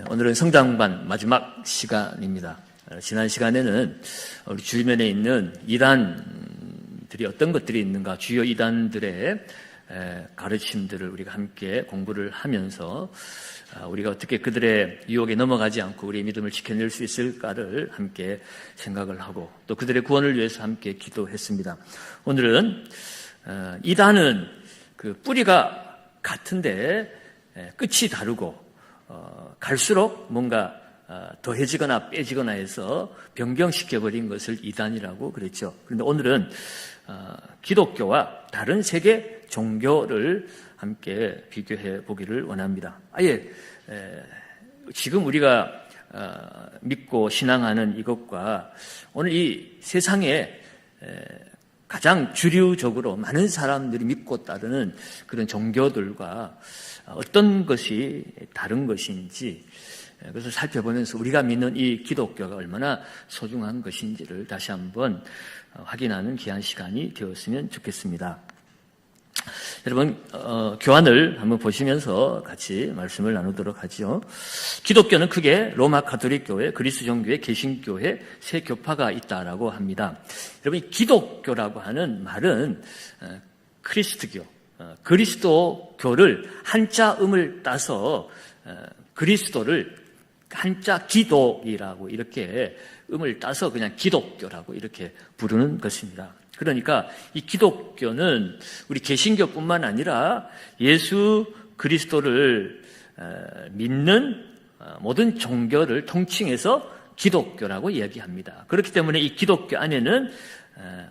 오늘은 성장반 마지막 시간입니다. 지난 시간에는 우리 주변에 있는 이단들이 어떤 것들이 있는가, 주요 이단들의 가르침들을 우리가 함께 공부를 하면서 우리가 어떻게 그들의 유혹에 넘어가지 않고 우리의 믿음을 지켜낼 수 있을까를 함께 생각을 하고 또 그들의 구원을 위해서 함께 기도했습니다. 오늘은 이단은 그 뿌리가 같은데 끝이 다르고 갈수록 뭔가 더해지거나 빼지거나 해서 변경시켜버린 것을 이단이라고 그랬죠. 그런데 오늘은 기독교와 다른 세계 종교를 함께 비교해 보기를 원합니다. 아예 지금 우리가 믿고 신앙하는 이것과 오늘 이 세상에 가장 주류적으로 많은 사람들이 믿고 따르는 그런 종교들과 어떤 것이 다른 것인지, 그것을 살펴보면서 우리가 믿는 이 기독교가 얼마나 소중한 것인지를 다시 한번 확인하는 귀한 시간이 되었으면 좋겠습니다. 여러분, 교환을 한번 보시면서 같이 말씀을 나누도록 하죠. 기독교는 크게 로마 가톨릭 교회, 그리스 종교회, 개신교회 세 교파가 있다라고 합니다. 여러분, 기독교라고 하는 말은 크리스트교, 그리스도교를 한자음을 따서 그리스도를 한자 기독이라고 이렇게 음을 따서 그냥 기독교라고 이렇게 부르는 것입니다. 그러니까 이 기독교는 우리 개신교뿐만 아니라 예수 그리스도를 믿는 모든 종교를 통칭해서 기독교라고 이야기합니다. 그렇기 때문에 이 기독교 안에는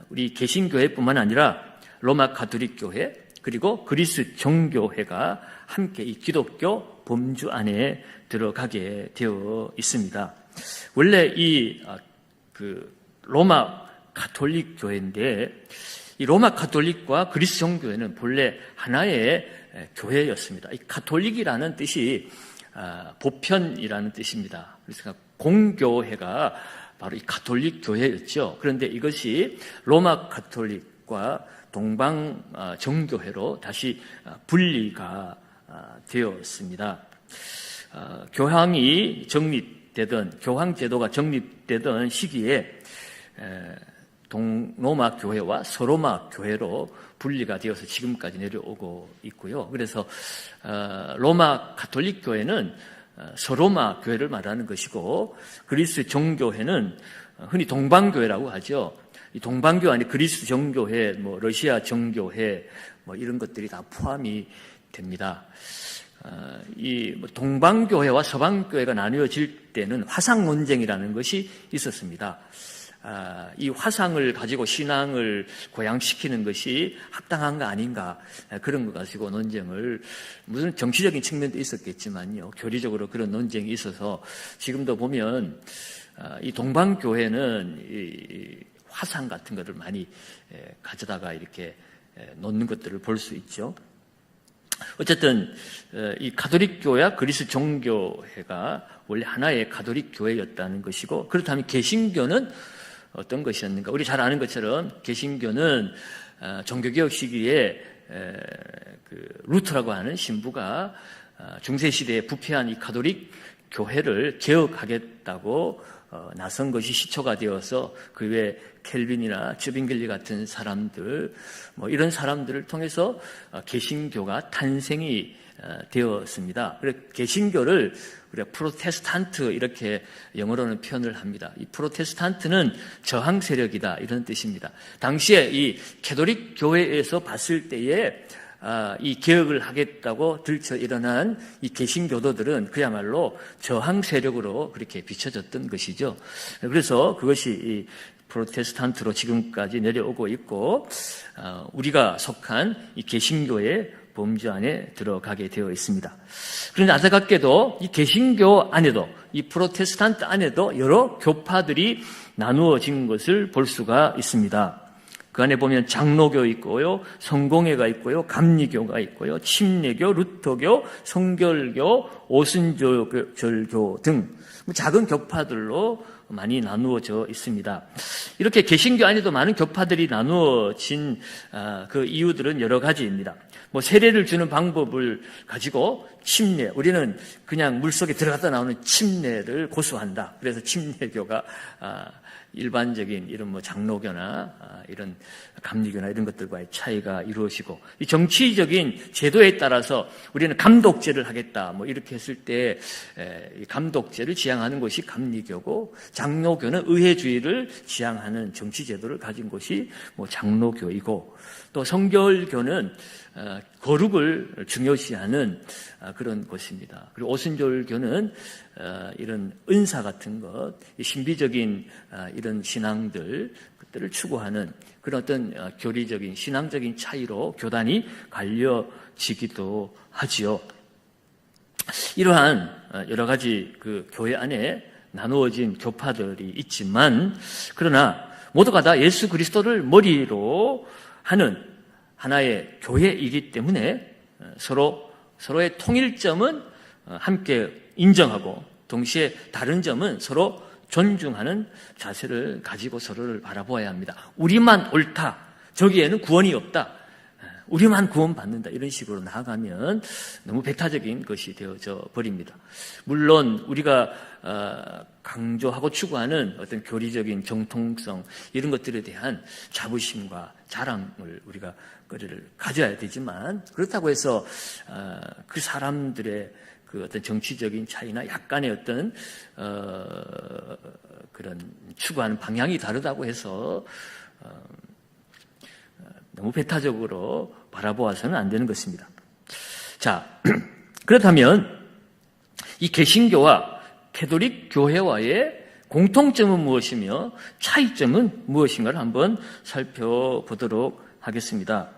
우리 개신교회뿐만 아니라 로마 가톨릭 교회 그리고 그리스 종교회가 함께 이 기독교 범주 안에 들어가게 되어 있습니다. 원래 이 로마 가톨릭 교회인데 이 로마 가톨릭과 그리스 종교회는 본래 하나의 교회였습니다. 이 가톨릭이라는 뜻이 보편이라는 뜻입니다. 그래서 공교회가 바로 이 가톨릭 교회였죠. 그런데 이것이 로마 가톨릭과 동방 정교회로 다시 분리가 되었습니다. 교황 제도가 정립되던 시기에 동로마 교회와 서로마 교회로 분리가 되어서 지금까지 내려오고 있고요. 그래서 로마 가톨릭 교회는 서로마 교회를 말하는 것이고 그리스 정교회는 흔히 동방교회라고 하죠. 이 동방교 안에 그리스 정교회, 러시아 정교회, 이런 것들이 다 포함이 됩니다. 이 동방교회와 서방교회가 나뉘어질 때는 화상 논쟁이라는 것이 있었습니다. 이 화상을 가지고 신앙을 고양시키는 것이 합당한가 아닌가 그런 거 가지고 논쟁을 무슨 정치적인 측면도 있었겠지만요. 교리적으로 그런 논쟁이 있어서 지금도 보면 이 동방교회는 이 화상 같은 것을 많이 가져다가 이렇게 놓는 것들을 볼 수 있죠. 어쨌든 이 가톨릭 교회와 그리스 종교회가 원래 하나의 가톨릭 교회였다는 것이고 그렇다면 개신교는 어떤 것이었는가? 우리 잘 아는 것처럼 개신교는 종교개혁 시기에 루터라고 하는 신부가 중세시대에 부패한 이 가톨릭 교회를 개혁하겠다고 나선 것이 시초가 되어서 그 외에 켈빈이나 쯔빙글리 같은 사람들 이런 사람들을 통해서 개신교가 탄생이 되었습니다. 그래서 개신교를 우리가 프로테스탄트 이렇게 영어로는 표현을 합니다. 이 프로테스탄트는 저항 세력이다 이런 뜻입니다. 당시에 이 캐톨릭 교회에서 봤을 때에 이 개혁을 하겠다고 들쳐 일어난 이 개신교도들은 그야말로 저항 세력으로 그렇게 비춰졌던 것이죠. 그래서 그것이 이 프로테스탄트로 지금까지 내려오고 있고 우리가 속한 이 개신교의 범주 안에 들어가게 되어 있습니다. 그런데 안타깝게도 이 개신교 안에도 이 프로테스탄트 안에도 여러 교파들이 나누어진 것을 볼 수가 있습니다. 그 안에 보면 장로교 있고요, 성공회가 있고요, 감리교가 있고요, 침례교, 루터교, 성결교, 오순절교 등 작은 교파들로 많이 나누어져 있습니다. 이렇게 개신교 안에도 많은 교파들이 나누어진 그 이유들은 여러 가지입니다. 뭐 세례를 주는 방법을 가지고 침례, 우리는 그냥 물속에 들어갔다 나오는 침례를 고수한다. 그래서 침례교가 일반적인 이런 뭐 장로교나 이런 감리교나 이런 것들과의 차이가 이루어지고, 이 정치적인 제도에 따라서 우리는 감독제를 하겠다 뭐 이렇게 했을 때 이 감독제를 지향하는 것이 감리교고, 장로교는 의회주의를 지향하는 정치 제도를 가진 것이 뭐 장로교이고, 또 성결교는 거룩을 중요시하는 그런 것입니다. 그리고 오순절교는 이런 은사 같은 것, 신비적인 이런 신앙들, 그들을 추구하는 그런 어떤 교리적인 신앙적인 차이로 교단이 갈려지기도 하지요. 이러한 여러 가지 그 교회 안에 나누어진 교파들이 있지만, 그러나 모두가 다 예수 그리스도를 머리로 하는 하나의 교회이기 때문에 서로의 통일점은 함께 인정하고, 동시에 다른 점은 서로 존중하는 자세를 가지고 서로를 바라보아야 합니다. 우리만 옳다, 저기에는 구원이 없다, 우리만 구원받는다, 이런 식으로 나아가면 너무 배타적인 것이 되어져 버립니다. 물론 우리가 강조하고 추구하는 어떤 교리적인 정통성, 이런 것들에 대한 자부심과 자랑을 우리가 가져야 되지만, 그렇다고 해서 그 사람들의 그 어떤 정치적인 차이나 약간의 어떤 그런 추구하는 방향이 다르다고 해서 너무 배타적으로 바라보아서는 안 되는 것입니다. 자, 그렇다면 이 개신교와 캐톨릭 교회와의 공통점은 무엇이며 차이점은 무엇인가를 한번 살펴보도록 하겠습니다.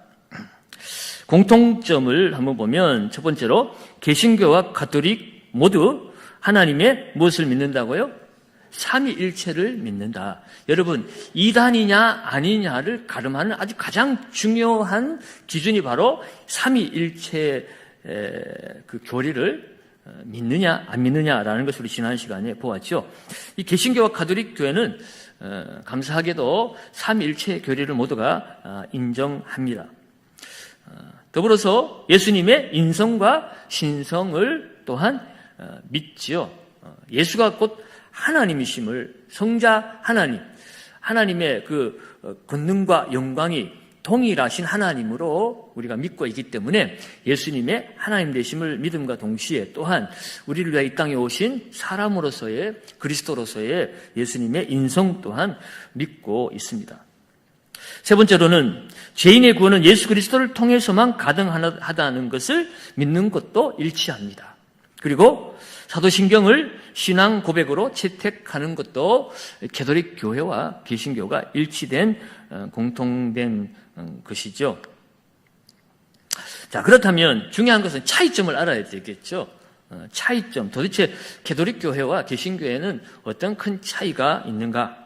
공통점을 한번 보면, 첫 번째로 개신교와 가톨릭 모두 하나님의 무엇을 믿는다고요? 삼위일체를 믿는다. 여러분, 이단이냐 아니냐를 가름하는 아주 가장 중요한 기준이 바로 삼위일체 그 교리를 믿느냐 안 믿느냐라는 것을 우리 지난 시간에 보았죠. 이 개신교와 가톨릭 교회는 감사하게도 삼위일체 교리를 모두가 인정합니다. 더불어서 예수님의 인성과 신성을 또한 믿지요. 예수가 곧 하나님이심을, 성자 하나님, 하나님의 그 권능과 영광이 동일하신 하나님으로 우리가 믿고 있기 때문에 예수님의 하나님 되심을 믿음과 동시에 또한 우리를 위해 이 땅에 오신 사람으로서의, 그리스도로서의 예수님의 인성 또한 믿고 있습니다. 세 번째로는 죄인의 구원은 예수 그리스도를 통해서만 가능하다는 것을 믿는 것도 일치합니다. 그리고 사도신경을 신앙 고백으로 채택하는 것도 가톨릭 교회와 개신교가 일치된 공통된 것이죠. 자, 그렇다면 중요한 것은 차이점을 알아야 되겠죠. 차이점, 도대체 가톨릭 교회와 개신교회는 어떤 큰 차이가 있는가?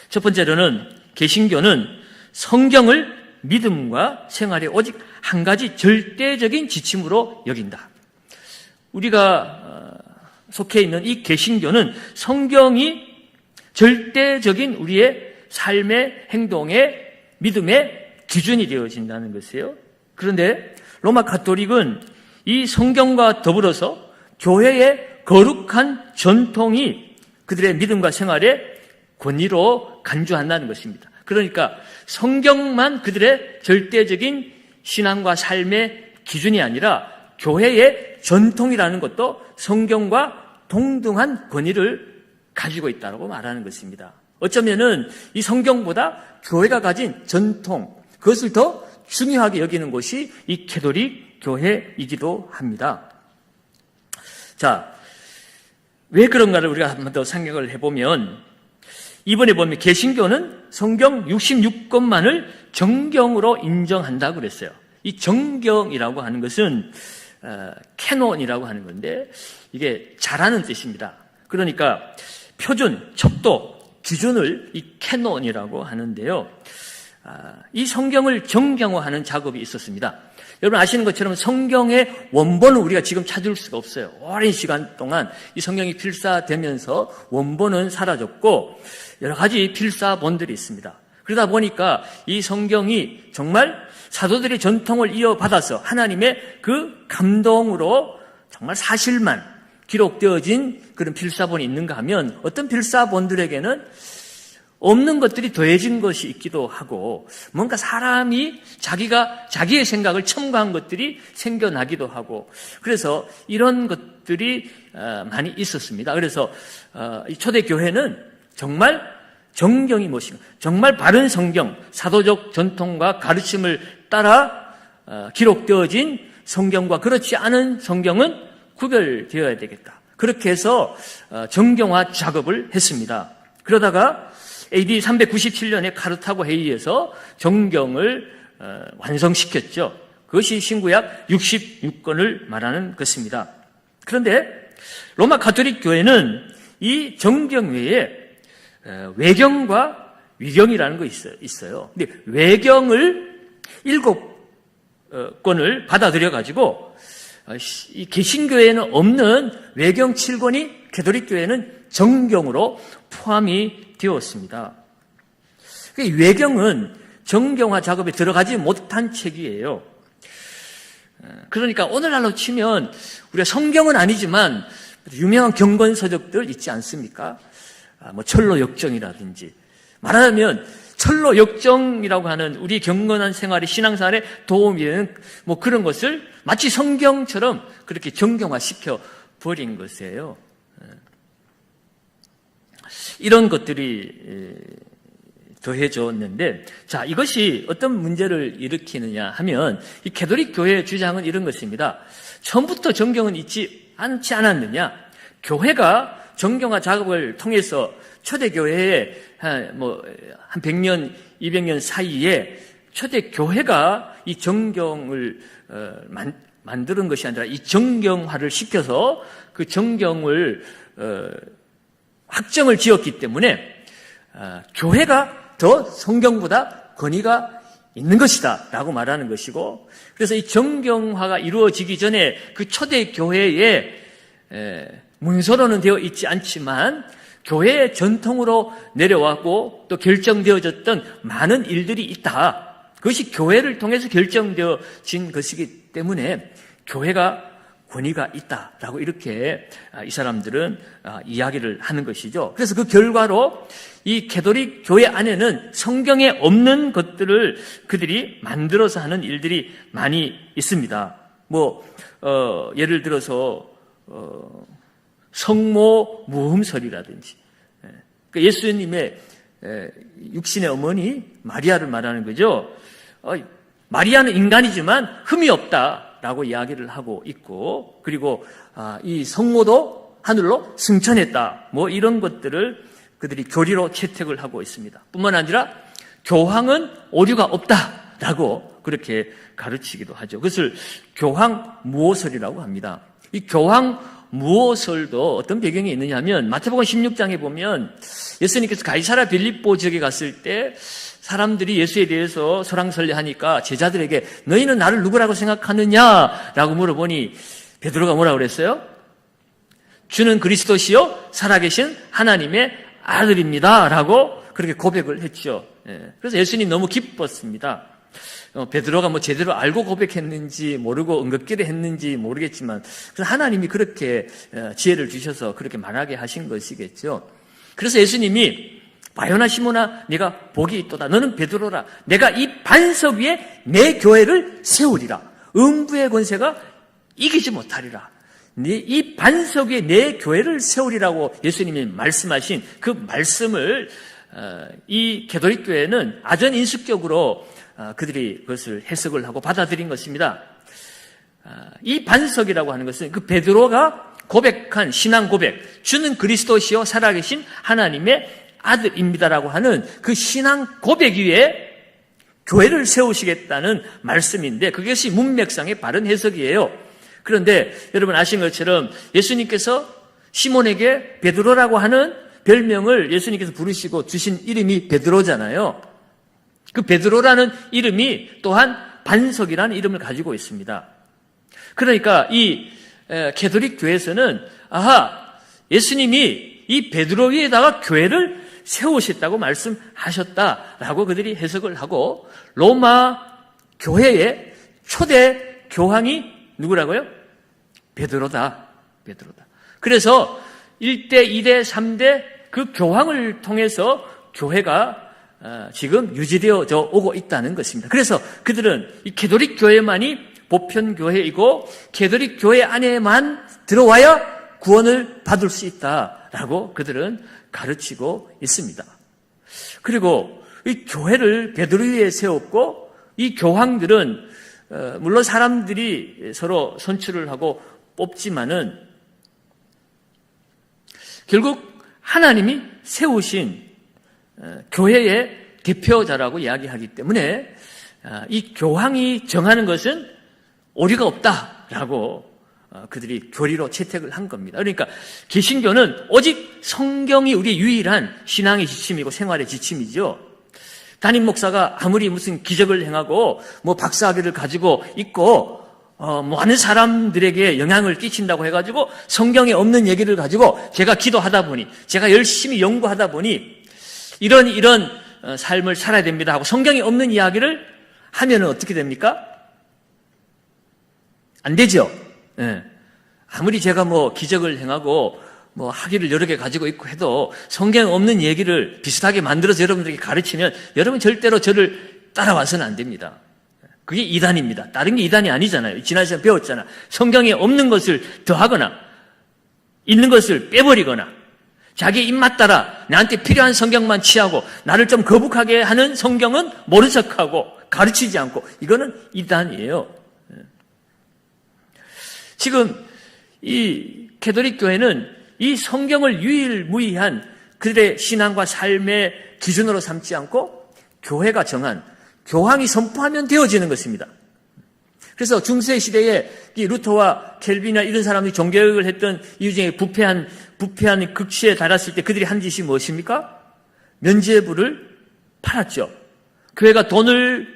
첫 번째로는 개신교는 성경을 믿음과 생활에 오직 한 가지 절대적인 지침으로 여긴다. 우리가 속해 있는 이 개신교는 성경이 절대적인 우리의 삶의 행동의 믿음의 기준이 되어진다는 것이에요. 그런데 로마 가톨릭은 이 성경과 더불어서 교회의 거룩한 전통이 그들의 믿음과 생활의 권위로 간주한다는 것입니다. 그러니까 성경만 그들의 절대적인 신앙과 삶의 기준이 아니라 교회의 전통이라는 것도 성경과 동등한 권위를 가지고 있다고 말하는 것입니다. 어쩌면은 이 성경보다 교회가 가진 전통, 그것을 더 중요하게 여기는 것이 이 가톨릭 교회이기도 합니다. 자, 왜 그런가를 우리가 한 번 더 생각을 해보면, 이번에 보면 개신교는 성경 66권만을 정경으로 인정한다고 그랬어요. 이 정경이라고 하는 것은 캐논이라고 하는 건데, 이게 잘하는 뜻입니다. 그러니까 표준, 척도, 기준을 이 캐논이라고 하는데요. 이 성경을 정경화하는 작업이 있었습니다. 여러분 아시는 것처럼 성경의 원본은 우리가 지금 찾을 수가 없어요. 오랜 시간 동안 이 성경이 필사되면서 원본은 사라졌고 여러 가지 필사본들이 있습니다. 그러다 보니까 이 성경이 정말 사도들의 전통을 이어받아서 하나님의 그 감동으로 정말 사실만 기록되어진 그런 필사본이 있는가 하면 어떤 필사본들에게는 없는 것들이 더해진 것이 있기도 하고 뭔가 사람이 자기의 생각을 첨가한 것들이 생겨나기도 하고 그래서 이런 것들이 많이 있었습니다. 그래서 이 초대교회는 정말 정경이 무엇인가, 정말 바른 성경, 사도적 전통과 가르침을 따라 기록되어진 성경과 그렇지 않은 성경은 구별되어야 되겠다. 그렇게 해서 정경화 작업을 했습니다. 그러다가 AD 397년에 카르타고 회의에서 정경을 완성시켰죠. 그것이 신구약 66권을 말하는 것입니다. 그런데 로마 가톨릭 교회는 이 정경 외에 외경과 위경이라는 거 있어요. 근데 외경을 7권을 받아들여 가지고 이 개신교회에는 없는 외경 7권이 가톨릭 교회는 정경으로 포함이 되었습니다. 외경은 정경화 작업에 들어가지 못한 책이에요. 그러니까 오늘날로 치면 우리가 성경은 아니지만 유명한 경건서적들 있지 않습니까? 철로역정이라든지 말하자면 철로역정이라고 하는 우리 경건한 생활의 신앙생활에 도움이 되는 그런 것을 마치 성경처럼 그렇게 정경화시켜 버린 것이에요. 이런 것들이 더해졌는데, 자, 이것이 어떤 문제를 일으키느냐 하면 이 가톨릭 교회의 주장은 이런 것입니다. 처음부터 정경은 있지 않지 않았느냐? 교회가 정경화 작업을 통해서 초대교회에 한 100년, 200년 사이에 초대교회가 이 정경을 만드는 것이 아니라 이 정경화를 시켜서 그 정경을 확정을 지었기 때문에 교회가 더 성경보다 권위가 있는 것이다 라고 말하는 것이고, 그래서 이 정경화가 이루어지기 전에 그 초대교회에 문서로는 되어 있지 않지만 교회의 전통으로 내려왔고 또 결정되어졌던 많은 일들이 있다. 그것이 교회를 통해서 결정되어진 것이기 때문에 교회가 권위가 있다라고 이렇게 이 사람들은 이야기를 하는 것이죠. 그래서 그 결과로 이 가톨릭 교회 안에는 성경에 없는 것들을 그들이 만들어서 하는 일들이 많이 있습니다. 예를 들어서 성모 무흠설이라든지, 예수님의 육신의 어머니 마리아를 말하는 거죠. 마리아는 인간이지만 흠이 없다라고 이야기를 하고 있고, 그리고 이 성모도 하늘로 승천했다, 이런 것들을 그들이 교리로 채택을 하고 있습니다. 뿐만 아니라 교황은 오류가 없다라고 그렇게 가르치기도 하죠. 그것을 교황 무오설이라고 합니다. 이 교황 무오설도 어떤 배경이 있느냐 하면 마태복음 16장에 보면 예수님께서 가이사랴 빌립보 지역에 갔을 때 사람들이 예수에 대해서 설왕설래하니까 제자들에게 너희는 나를 누구라고 생각하느냐라고 물어보니 베드로가 뭐라고 그랬어요? 주는 그리스도시요 살아계신 하나님의 아들입니다 라고 그렇게 고백을 했죠. 그래서 예수님 너무 기뻤습니다. 베드로가 제대로 알고 고백했는지 모르고 응급기를 했는지 모르겠지만 하나님이 그렇게 지혜를 주셔서 그렇게 말하게 하신 것이겠죠. 그래서 예수님이 바요나 시몬아 네가 복이 있도다. 너는 베드로라. 내가 이 반석 위에 내 교회를 세우리라. 음부의 권세가 이기지 못하리라. 이 반석 위에 내 교회를 세우리라고 예수님이 말씀하신 그 말씀을 이 가톨릭 교회는 아전인식적으로 그들이 그것을 해석을 하고 받아들인 것입니다. 이 반석이라고 하는 것은 그 베드로가 고백한 신앙 고백, 주는 그리스도시요 살아계신 하나님의 아들입니다라고 하는 그 신앙 고백 위에 교회를 세우시겠다는 말씀인데 그것이 문맥상의 바른 해석이에요. 그런데 여러분 아신 것처럼 예수님께서 시몬에게 베드로라고 하는 별명을 예수님께서 부르시고 주신 이름이 베드로잖아요. 그 베드로라는 이름이 또한 반석이라는 이름을 가지고 있습니다. 그러니까 이 가톨릭 교회에서는 예수님이 이 베드로 위에다가 교회를 세우셨다고 말씀하셨다라고 그들이 해석을 하고, 로마 교회의 초대 교황이 누구라고요? 베드로다. 그래서 1대, 2대, 3대 그 교황을 통해서 교회가 지금 유지되어져 오고 있다는 것입니다. 그래서 그들은 이 캐톨릭 교회만이 보편 교회이고 캐톨릭 교회 안에만 들어와야 구원을 받을 수 있다라고 그들은 가르치고 있습니다. 그리고 이 교회를 베드로 위에 세웠고, 이 교황들은 물론 사람들이 서로 선출을 하고 뽑지만은 결국 하나님이 세우신 교회의 대표자라고 이야기하기 때문에 이 교황이 정하는 것은 오류가 없다라고 그들이 교리로 채택을 한 겁니다. 그러니까 개신교는 오직 성경이 우리의 유일한 신앙의 지침이고 생활의 지침이죠. 담임 목사가 아무리 무슨 기적을 행하고 뭐 박사학위를 가지고 있고 많은 사람들에게 영향을 끼친다고 해가지고 성경에 없는 얘기를 가지고 제가 기도하다 보니, 제가 열심히 연구하다 보니 이런 삶을 살아야 됩니다 하고 성경에 없는 이야기를 하면은 어떻게 됩니까? 안 되죠. 예. 아무리 제가 뭐 기적을 행하고 뭐 학위를 여러 개 가지고 있고 해도 성경에 없는 얘기를 비슷하게 만들어서 여러분들에게 가르치면 여러분 절대로 저를 따라와서는 안 됩니다. 그게 이단입니다. 다른 게 이단이 아니잖아요. 지난 시간에 배웠잖아. 성경에 없는 것을 더하거나 있는 것을 빼버리거나 자기 입맛 따라 나한테 필요한 성경만 취하고 나를 좀 거북하게 하는 성경은 모른 척하고 가르치지 않고, 이거는 이단이에요. 지금 이 캐톨릭 교회는 이 성경을 유일무이한 그들의 신앙과 삶의 기준으로 삼지 않고 교회가 정한, 교황이 선포하면 되어지는 것입니다. 그래서 중세 시대에 이 루터와 켈빈이나 이런 사람들이 종교개혁을 했던 이유 중에 부패한 극치에 달았을 때 그들이 한 짓이 무엇입니까? 면죄부를 팔았죠. 교회가 돈을,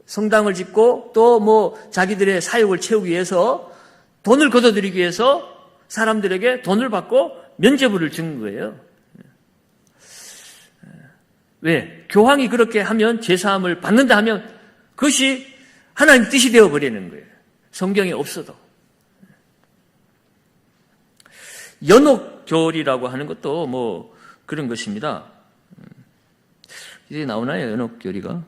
성당을 짓고 또 뭐 자기들의 사역을 채우기 위해서 돈을 걷어들이기 위해서 사람들에게 돈을 받고 면죄부를 준 거예요. 왜? 교황이 그렇게 하면 제사함을 받는다 하면 그것이 하나님 뜻이 되어버리는 거예요. 성경에 없어도. 연옥절이라고 하는 것도 뭐 그런 것입니다. 이제 나오나요, 연옥절이가?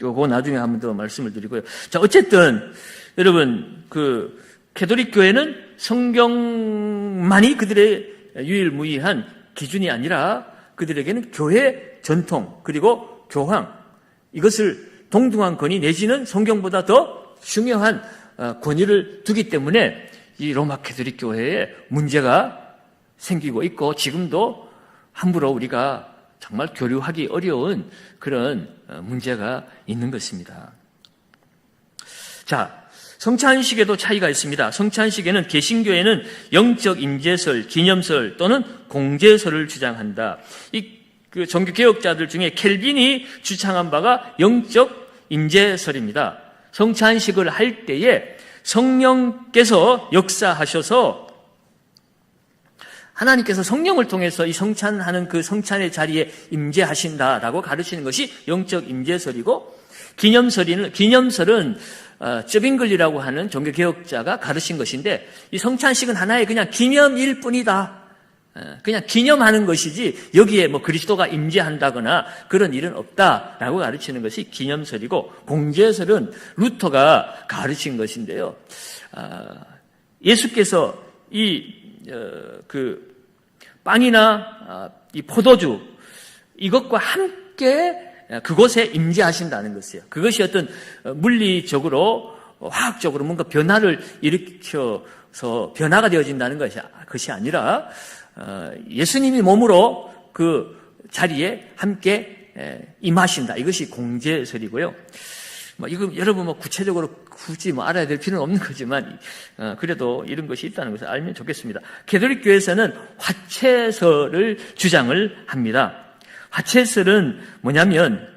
요거 나중에 한 번 더 말씀을 드리고요. 자, 어쨌든 여러분, 그 캐톨릭 교회는 성경만이 그들의 유일무이한 기준이 아니라 그들에게는 교회 전통 그리고 교황, 이것을 동등한 권위 내지는 성경보다 더 중요한 권위를 두기 때문에 이 로마 캐톨릭 교회에 문제가 생기고 있고, 지금도 함부로 우리가 정말 교류하기 어려운 그런 문제가 있는 것입니다. 자, 성찬식에도 차이가 있습니다. 성찬식에는 개신교에는 영적 임재설, 기념설 또는 공제설을 주장한다. 그 종교 개혁자들 중에 켈빈이 주창한 바가 영적 임재설입니다. 성찬식을 할 때에 성령께서 역사하셔서 하나님께서 성령을 통해서 이 성찬하는 그 성찬의 자리에 임재하신다라고 가르치는 것이 영적 임재설이고, 기념설은 쩌빙글리라고 하는 종교개혁자가 가르친 것인데, 이 성찬식은 하나의 그냥 기념일 뿐이다. 그냥 기념하는 것이지 여기에 뭐 그리스도가 임재한다거나 그런 일은 없다라고 가르치는 것이 기념설이고, 공제설은 루터가 가르친 것인데요. 예수께서 그 빵이나 이 포도주 이것과 함께 그곳에 임재하신다는 것이에요. 그것이 어떤 물리적으로 화학적으로 뭔가 변화를 일으켜서 변화가 되어진다는 것이 아니라 예수님이 몸으로 그 자리에 함께 임하신다. 이것이 공제설이고요. 이거 여러분 구체적으로 굳이 알아야 될 필요는 없는 거지만 그래도 이런 것이 있다는 것을 알면 좋겠습니다. 캐톨릭 교회에서는 화채설을 주장을 합니다. 화채설은 뭐냐면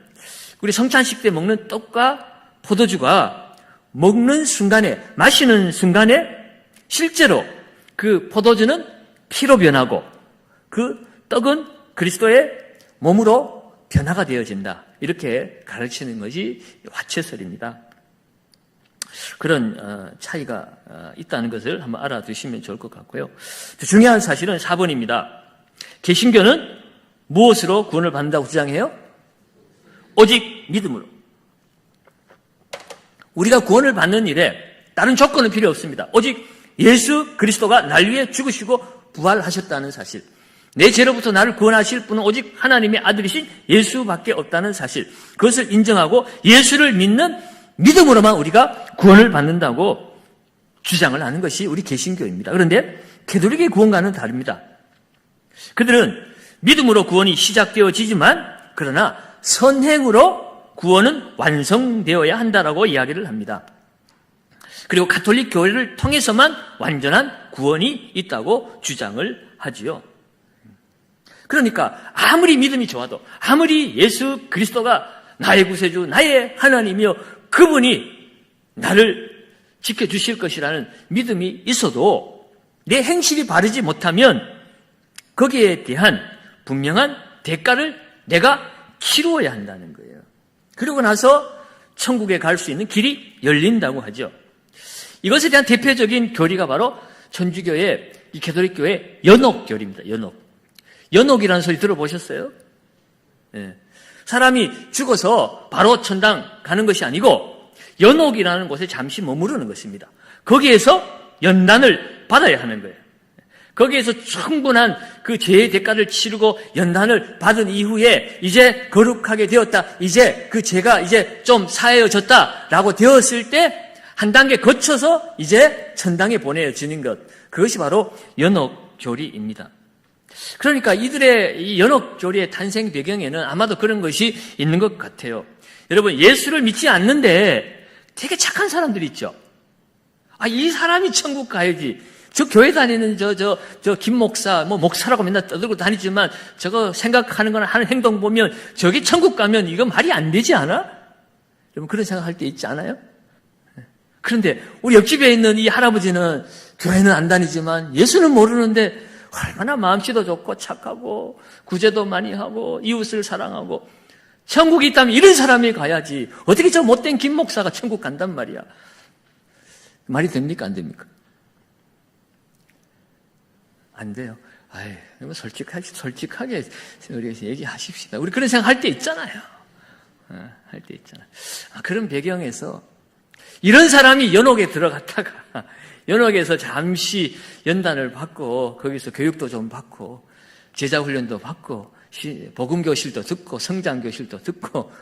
우리 성찬식 때 먹는 떡과 포도주가 먹는 순간에, 마시는 순간에 실제로 그 포도주는 피로 변하고 그 떡은 그리스도의 몸으로 변화가 되어진다. 이렇게 가르치는 것이 화채설입니다. 그런 차이가 있다는 것을 한번 알아두시면 좋을 것 같고요. 중요한 사실은 4번입니다. 개신교는 무엇으로 구원을 받는다고 주장해요? 오직 믿음으로. 우리가 구원을 받는 일에 다른 조건은 필요 없습니다. 오직 예수 그리스도가 날 위해 죽으시고 부활하셨다는 사실. 내 죄로부터 나를 구원하실 분은 오직 하나님의 아들이신 예수밖에 없다는 사실. 그것을 인정하고 예수를 믿는 믿음으로만 우리가 구원을 받는다고 주장을 하는 것이 우리 개신교입니다. 그런데 가톨릭의 구원과는 다릅니다. 그들은 믿음으로 구원이 시작되어지지만 그러나 선행으로 구원은 완성되어야 한다라고 이야기를 합니다. 그리고 가톨릭 교회를 통해서만 완전한 구원이 있다고 주장을 하지요. 그러니까 아무리 믿음이 좋아도 아무리 예수 그리스도가 나의 구세주, 나의 하나님이여 그분이 나를 지켜주실 것이라는 믿음이 있어도 내 행실이 바르지 못하면 거기에 대한 분명한 대가를 내가 치루어야 한다는 거예요. 그러고 나서 천국에 갈 수 있는 길이 열린다고 하죠. 이것에 대한 대표적인 교리가 바로 천주교의 이 가톨릭교의 연옥교리입니다. 연옥이라는 소리 들어보셨어요? 네. 사람이 죽어서 바로 천당 가는 것이 아니고 연옥이라는 곳에 잠시 머무르는 것입니다. 거기에서 연단을 받아야 하는 거예요. 거기에서 충분한 그 죄의 대가를 치르고 연단을 받은 이후에 이제 거룩하게 되었다. 이제 그 죄가 이제 좀 사해졌다라고 되었을 때 한 단계 거쳐서 이제 천당에 보내지는 것. 그것이 바로 연옥교리입니다. 그러니까 이들의 이 연옥교리의 탄생 배경에는 아마도 그런 것이 있는 것 같아요. 여러분, 예수를 믿지 않는데 되게 착한 사람들이 있죠. 이 사람이 천국 가야지. 저 교회 다니는 저 김 목사, 목사라고 맨날 떠들고 다니지만 저거 생각하는 거나 하는 행동 보면 저기 천국 가면 이거 말이 안 되지 않아? 여러분, 그런 생각할 때 있지 않아요? 그런데 우리 옆집에 있는 이 할아버지는 교회는 안 다니지만 예수는 모르는데 얼마나 마음씨도 좋고 착하고 구제도 많이 하고 이웃을 사랑하고 천국이 있다면 이런 사람이 가야지. 어떻게 저 못된 김 목사가 천국 간단 말이야. 말이 됩니까? 안 됩니까? 안 돼요. 솔직하게 우리 얘기하십시다. 우리 그런 생각 할 때 있잖아요. 할 때 있잖아요. 그런 배경에서 이런 사람이 연옥에 들어갔다가 연옥에서 잠시 연단을 받고 거기서 교육도 좀 받고 제자훈련도 받고 복음교실도 듣고 성장교실도 듣고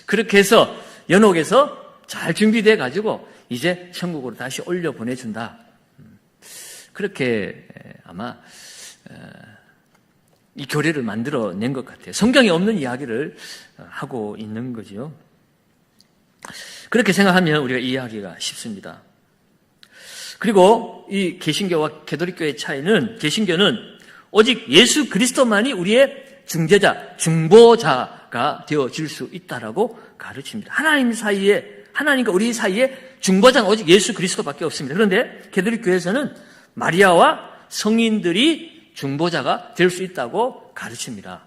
그렇게 해서 연옥에서 잘 준비돼 가지고 이제 천국으로 다시 올려 보내준다. 그렇게 아마 이 교리를 만들어낸 것 같아요. 성경에 없는 이야기를 하고 있는 거죠. 그렇게 생각하면 우리가 이해하기가 쉽습니다. 그리고 이 개신교와 가톨릭교의 차이는 개신교는 오직 예수 그리스도만이 우리의 중재자, 중보자가 되어질 수 있다라고 가르칩니다. 하나님과 우리 사이에 중보자는 오직 예수 그리스도밖에 없습니다. 그런데 가톨릭교에서는 마리아와 성인들이 중보자가 될 수 있다고 가르칩니다.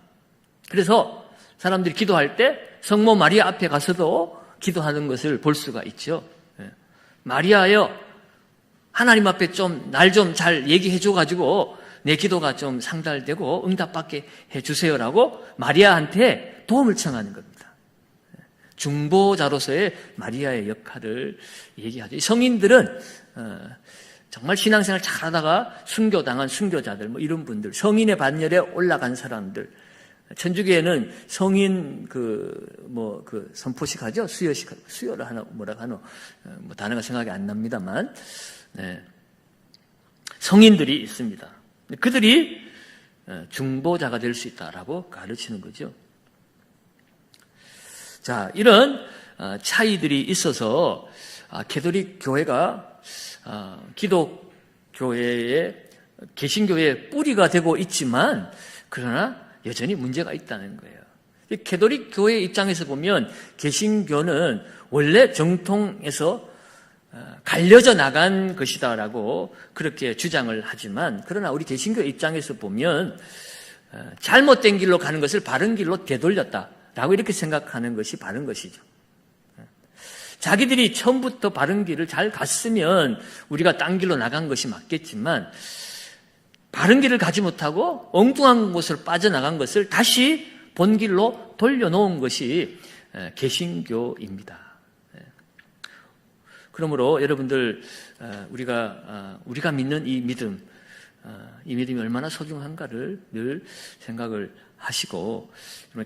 그래서 사람들이 기도할 때 성모 마리아 앞에 가서도 기도하는 것을 볼 수가 있죠. 마리아여, 하나님 앞에 날 좀 잘 얘기해 줘가지고 내 기도가 좀 상달되고 응답받게 해주세요라고 마리아한테 도움을 청하는 겁니다. 중보자로서의 마리아의 역할을 얘기하죠. 이 성인들은 정말 신앙생활 잘하다가 순교당한 순교자들, 이런 분들, 성인의 반열에 올라간 사람들, 천주교에는 성인 선포식 하죠? 수요를 하나, 단어가 생각이 안 납니다만, 성인들이 있습니다. 그들이 중보자가 될 수 있다라고 가르치는 거죠. 자, 이런 차이들이 있어서 가톨릭 교회가 기독교회의 개신교회의 뿌리가 되고 있지만 그러나 여전히 문제가 있다는 거예요. 가톨릭 교회 입장에서 보면 개신교는 원래 정통에서 갈려져 나간 것이다라고 그렇게 주장을 하지만, 그러나 우리 개신교 입장에서 보면 잘못된 길로 가는 것을 바른 길로 되돌렸다라고 이렇게 생각하는 것이 바른 것이죠. 자기들이 처음부터 바른 길을 잘 갔으면 우리가 딴 길로 나간 것이 맞겠지만, 바른 길을 가지 못하고 엉뚱한 곳으로 빠져나간 것을 다시 본 길로 돌려놓은 것이 개신교입니다. 그러므로 여러분들, 우리가 믿는 이 믿음이 얼마나 소중한가를 늘 생각을 하시고,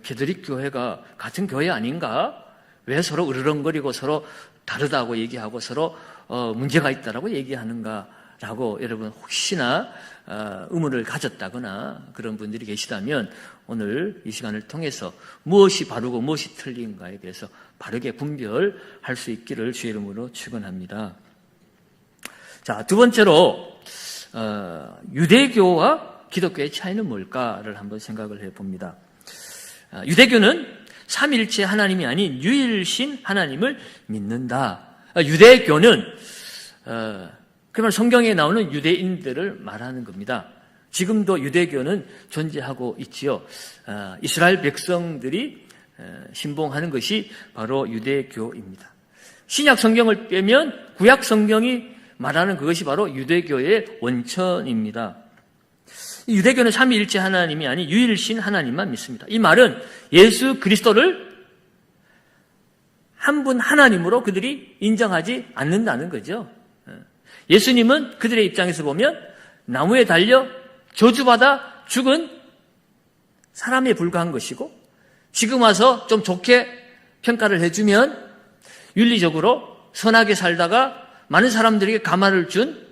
캐톨릭 교회가 같은 교회 아닌가? 왜 서로 으르렁거리고 서로 다르다고 얘기하고 서로 문제가 있다라고 얘기하는가라고 여러분 혹시나 의문을 가졌다거나 그런 분들이 계시다면, 오늘 이 시간을 통해서 무엇이 바르고 무엇이 틀린가에 대해서 바르게 분별할 수 있기를 주의 이름으로 축원합니다. 자, 두 번째로 유대교와 기독교의 차이는 뭘까를 한번 생각을 해봅니다. 유대교는 삼일체 하나님이 아닌 유일신 하나님을 믿는다. 유대교는 그말 성경에 나오는 유대인들을 말하는 겁니다. 지금도 유대교는 존재하고 있지요. 이스라엘 백성들이 신봉하는 것이 바로 유대교입니다. 신약 성경을 빼면 구약 성경이 말하는 그것이 바로 유대교의 원천입니다. 유대교는 삼위일체 하나님이 아닌 유일신 하나님만 믿습니다. 이 말은 예수 그리스도를 한 분 하나님으로 그들이 인정하지 않는다는 거죠. 예수님은 그들의 입장에서 보면 나무에 달려 저주받아 죽은 사람에 불과한 것이고, 지금 와서 좀 좋게 평가를 해주면 윤리적으로 선하게 살다가 많은 사람들에게 가마를 준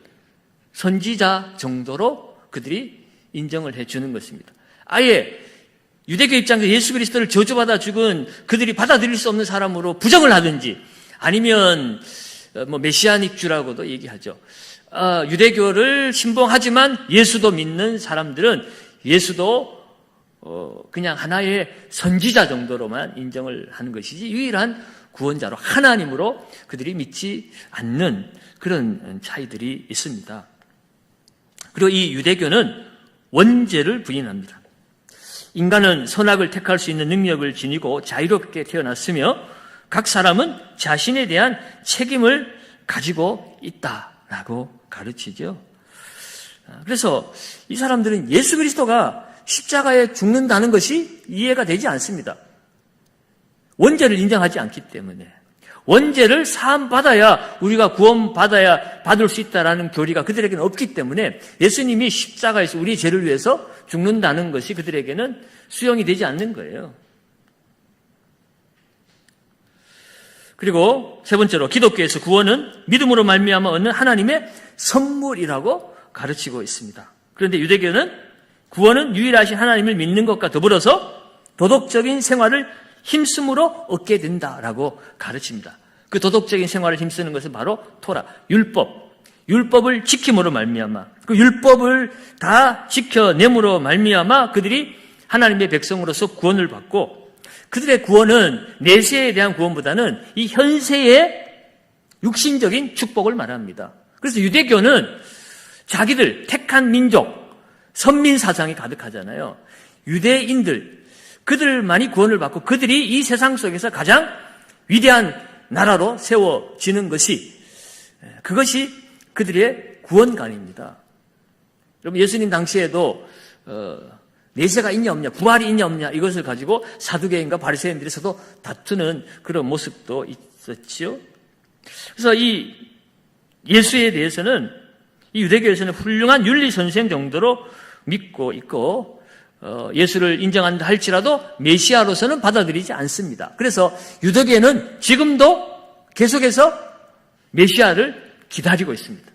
선지자 정도로 그들이 인정을 해주는 것입니다. 아예 유대교 입장에서 예수 그리스도를 저주받아 죽은 그들이 받아들일 수 없는 사람으로 부정을 하든지, 아니면 메시아닉주라고도 얘기하죠. 유대교를 신봉하지만 예수도 믿는 사람들은 예수도 그냥 하나의 선지자 정도로만 인정을 하는 것이지 유일한 구원자로 하나님으로 그들이 믿지 않는 그런 차이들이 있습니다. 그리고 이 유대교는 원죄를 부인합니다. 인간은 선악을 택할 수 있는 능력을 지니고 자유롭게 태어났으며 각 사람은 자신에 대한 책임을 가지고 있다라고 가르치죠. 그래서 이 사람들은 예수 그리스도가 십자가에 죽는다는 것이 이해가 되지 않습니다. 원죄를 인정하지 않기 때문에. 원죄를 사함받아야 우리가 구원받아야 받을 수 있다라는 교리가 그들에게는 없기 때문에 예수님이 십자가에서 우리 죄를 위해서 죽는다는 것이 그들에게는 수용이 되지 않는 거예요. 그리고 세 번째로 기독교에서 구원은 믿음으로 말미암아 얻는 하나님의 선물이라고 가르치고 있습니다. 그런데 유대교는 구원은 유일하신 하나님을 믿는 것과 더불어서 도덕적인 생활을 힘쓰므로 얻게 된다라고 가르칩니다. 그 도덕적인 생활을 힘쓰는 것은 바로 토라, 율법을 지킴으로 말미암아, 그 율법을 다 지켜냄으로 말미암아 그들이 하나님의 백성으로서 구원을 받고, 그들의 구원은 내세에 대한 구원보다는 이 현세의 육신적인 축복을 말합니다. 그래서 유대교는 자기들 택한 민족, 선민 사상이 가득하잖아요. 유대인들, 그들만이 구원을 받고 그들이 이 세상 속에서 가장 위대한 나라로 세워지는 것이, 그것이 그들의 구원관입니다. 여러분, 예수님 당시에도 내세가 있냐 없냐, 부활이 있냐 없냐, 이것을 가지고 사두개인과 바리새인들이 서로 다투는 그런 모습도 있었지요. 그래서 이 예수에 대해서는 이 유대교에서는 훌륭한 윤리 선생 정도로 믿고 있고, 예수를 인정한다 할지라도 메시아로서는 받아들이지 않습니다. 그래서 유대교는 지금도 계속해서 메시아를 기다리고 있습니다.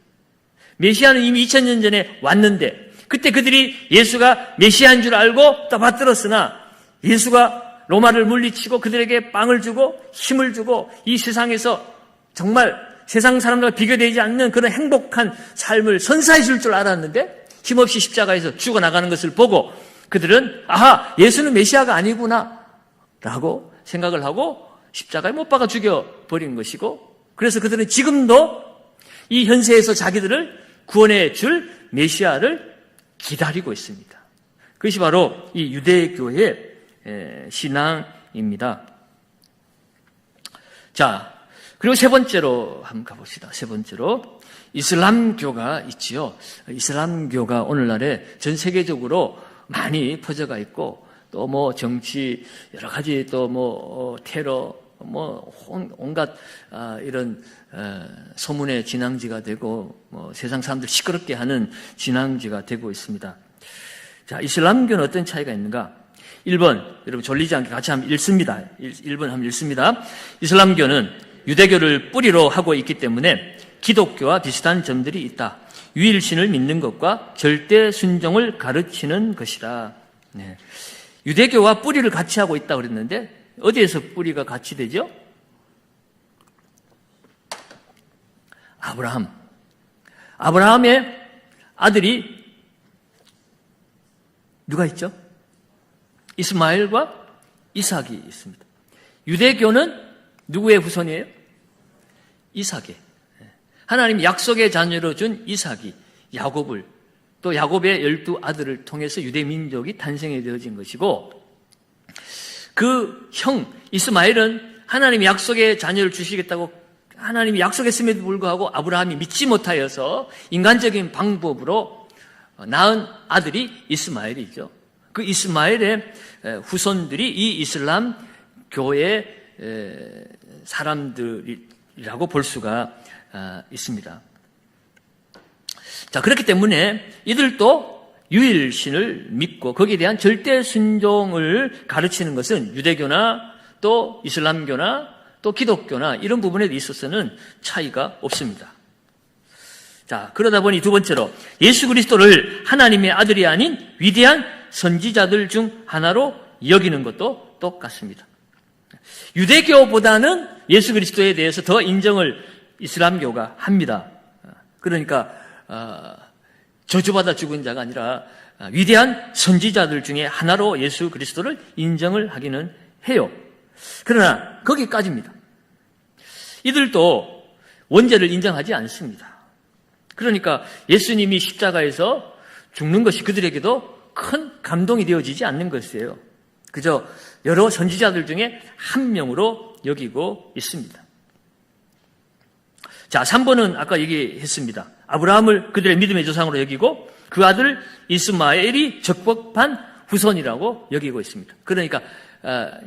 메시아는 이미 2000년 전에 왔는데, 그때 그들이 예수가 메시아인 줄 알고 또 받들었으나, 예수가 로마를 물리치고 그들에게 빵을 주고 힘을 주고 이 세상에서 정말 세상 사람들과 비교되지 않는 그런 행복한 삶을 선사해 줄 줄 알았는데, 힘없이 십자가에서 죽어나가는 것을 보고 그들은 아하, 예수는 메시아가 아니구나 라고 생각을 하고 십자가에 못 박아 죽여버린 것이고, 그래서 그들은 지금도 이 현세에서 자기들을 구원해 줄 메시아를 기다리고 있습니다. 그것이 바로 이 유대교의 신앙입니다. 자, 그리고 세 번째로 한번 가봅시다. 세 번째로 이슬람교가 있지요. 이슬람교가 오늘날에 전 세계적으로 많이 퍼져가 있고, 또 뭐 정치 여러 가지, 또 뭐 테러, 뭐 온갖 이런 소문의 진앙지가 되고, 뭐 세상 사람들 시끄럽게 하는 진앙지가 되고 있습니다. 자, 이슬람교는 어떤 차이가 있는가? 1번, 여러분 졸리지 않게 같이 한번 읽습니다. 1번 한번 읽습니다. 이슬람교는 유대교를 뿌리로 하고 있기 때문에 기독교와 비슷한 점들이 있다. 유일신을 믿는 것과 절대 순종을 가르치는 것이다. 네. 유대교와 뿌리를 같이 하고 있다고 그랬는데 어디에서 뿌리가 같이 되죠? 아브라함. 아브라함의 아들이 누가 있죠? 이스마엘과 이삭이 있습니다. 유대교는 누구의 후손이에요? 이삭의. 하나님 약속의 자녀로 준 이삭이 야곱을, 또 야곱의 12아들을 통해서 유대 민족이 탄생해 되어진 것이고, 그 형 이스마엘은 하나님이 약속의 자녀를 주시겠다고 하나님이 약속했음에도 불구하고 아브라함이 믿지 못하여서 인간적인 방법으로 낳은 아들이 이스마엘이죠. 그 이스마엘의 후손들이 이 이슬람 교의 사람들이라고 볼 수가 있습니다. 자, 그렇기 때문에 이들도 유일신을 믿고 거기에 대한 절대 순종을 가르치는 것은 유대교나 또 이슬람교나 또 기독교나 이런 부분에 있어서는 차이가 없습니다. 자, 그러다 보니 두 번째로 예수 그리스도를 하나님의 아들이 아닌 위대한 선지자들 중 하나로 여기는 것도 똑같습니다. 유대교보다는 예수 그리스도에 대해서 더 인정을 이슬람교가 합니다. 그러니까 저주받아 죽은 자가 아니라 위대한 선지자들 중에 하나로 예수 그리스도를 인정을 하기는 해요. 그러나 거기까지입니다. 이들도 원죄를 인정하지 않습니다. 그러니까 예수님이 십자가에서 죽는 것이 그들에게도 큰 감동이 되어지지 않는 것이에요. 그저 여러 선지자들 중에 한 명으로 여기고 있습니다. 자, 3번은 아까 얘기했습니다. 아브라함을 그들의 믿음의 조상으로 여기고 그 아들 이스마엘이 적법한 후손이라고 여기고 있습니다. 그러니까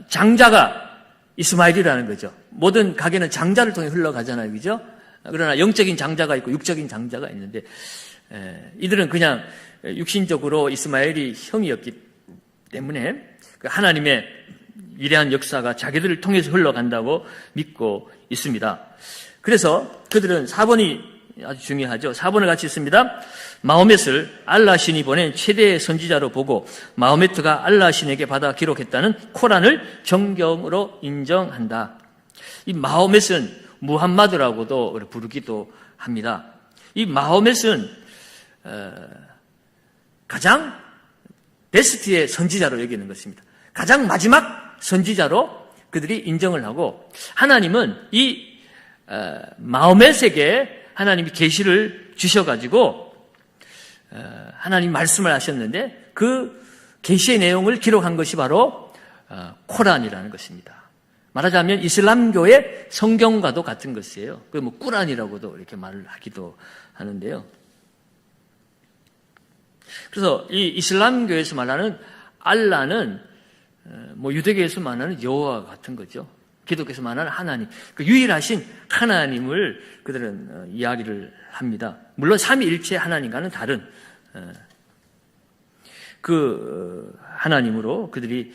장자가 이스마엘이라는 거죠. 모든 가게는 장자를 통해 흘러가잖아요. 그죠? 그러나 영적인 장자가 있고 육적인 장자가 있는데 이들은 그냥 육신적으로 이스마엘이 형이었기 때문에 하나님의 위대한 역사가 자기들을 통해서 흘러간다고 믿고 있습니다. 그래서 그들은 4번이 아주 중요하죠. 4번을 같이 읽습니다. 마호멧을 알라 신이 보낸 최대의 선지자로 보고 마호메트가 알라 신에게 받아 기록했다는 코란을 정경으로 인정한다. 이 마호멧은 무함마드라고도 부르기도 합니다. 이 마호멧은 가장 베스트의 선지자로 여기는 것입니다. 가장 마지막 선지자로 그들이 인정을 하고, 하나님은 이 마호멧에게 하나님이 계시를 주셔가지고 하나님 말씀을 하셨는데 그 계시의 내용을 기록한 것이 바로 코란이라는 것입니다. 말하자면 이슬람교의 성경과도 같은 것이에요. 그 뭐 꾸란이라고도 이렇게 말을 하기도 하는데요. 그래서 이 이슬람교에서 말하는 알라는 뭐 유대교에서 말하는 여호와 같은 거죠. 기독교에서 말하는 하나님, 그 유일하신 하나님을 그들은 이야기를 합니다. 물론 삼위일체 하나님과는 다른 그 하나님으로 그들이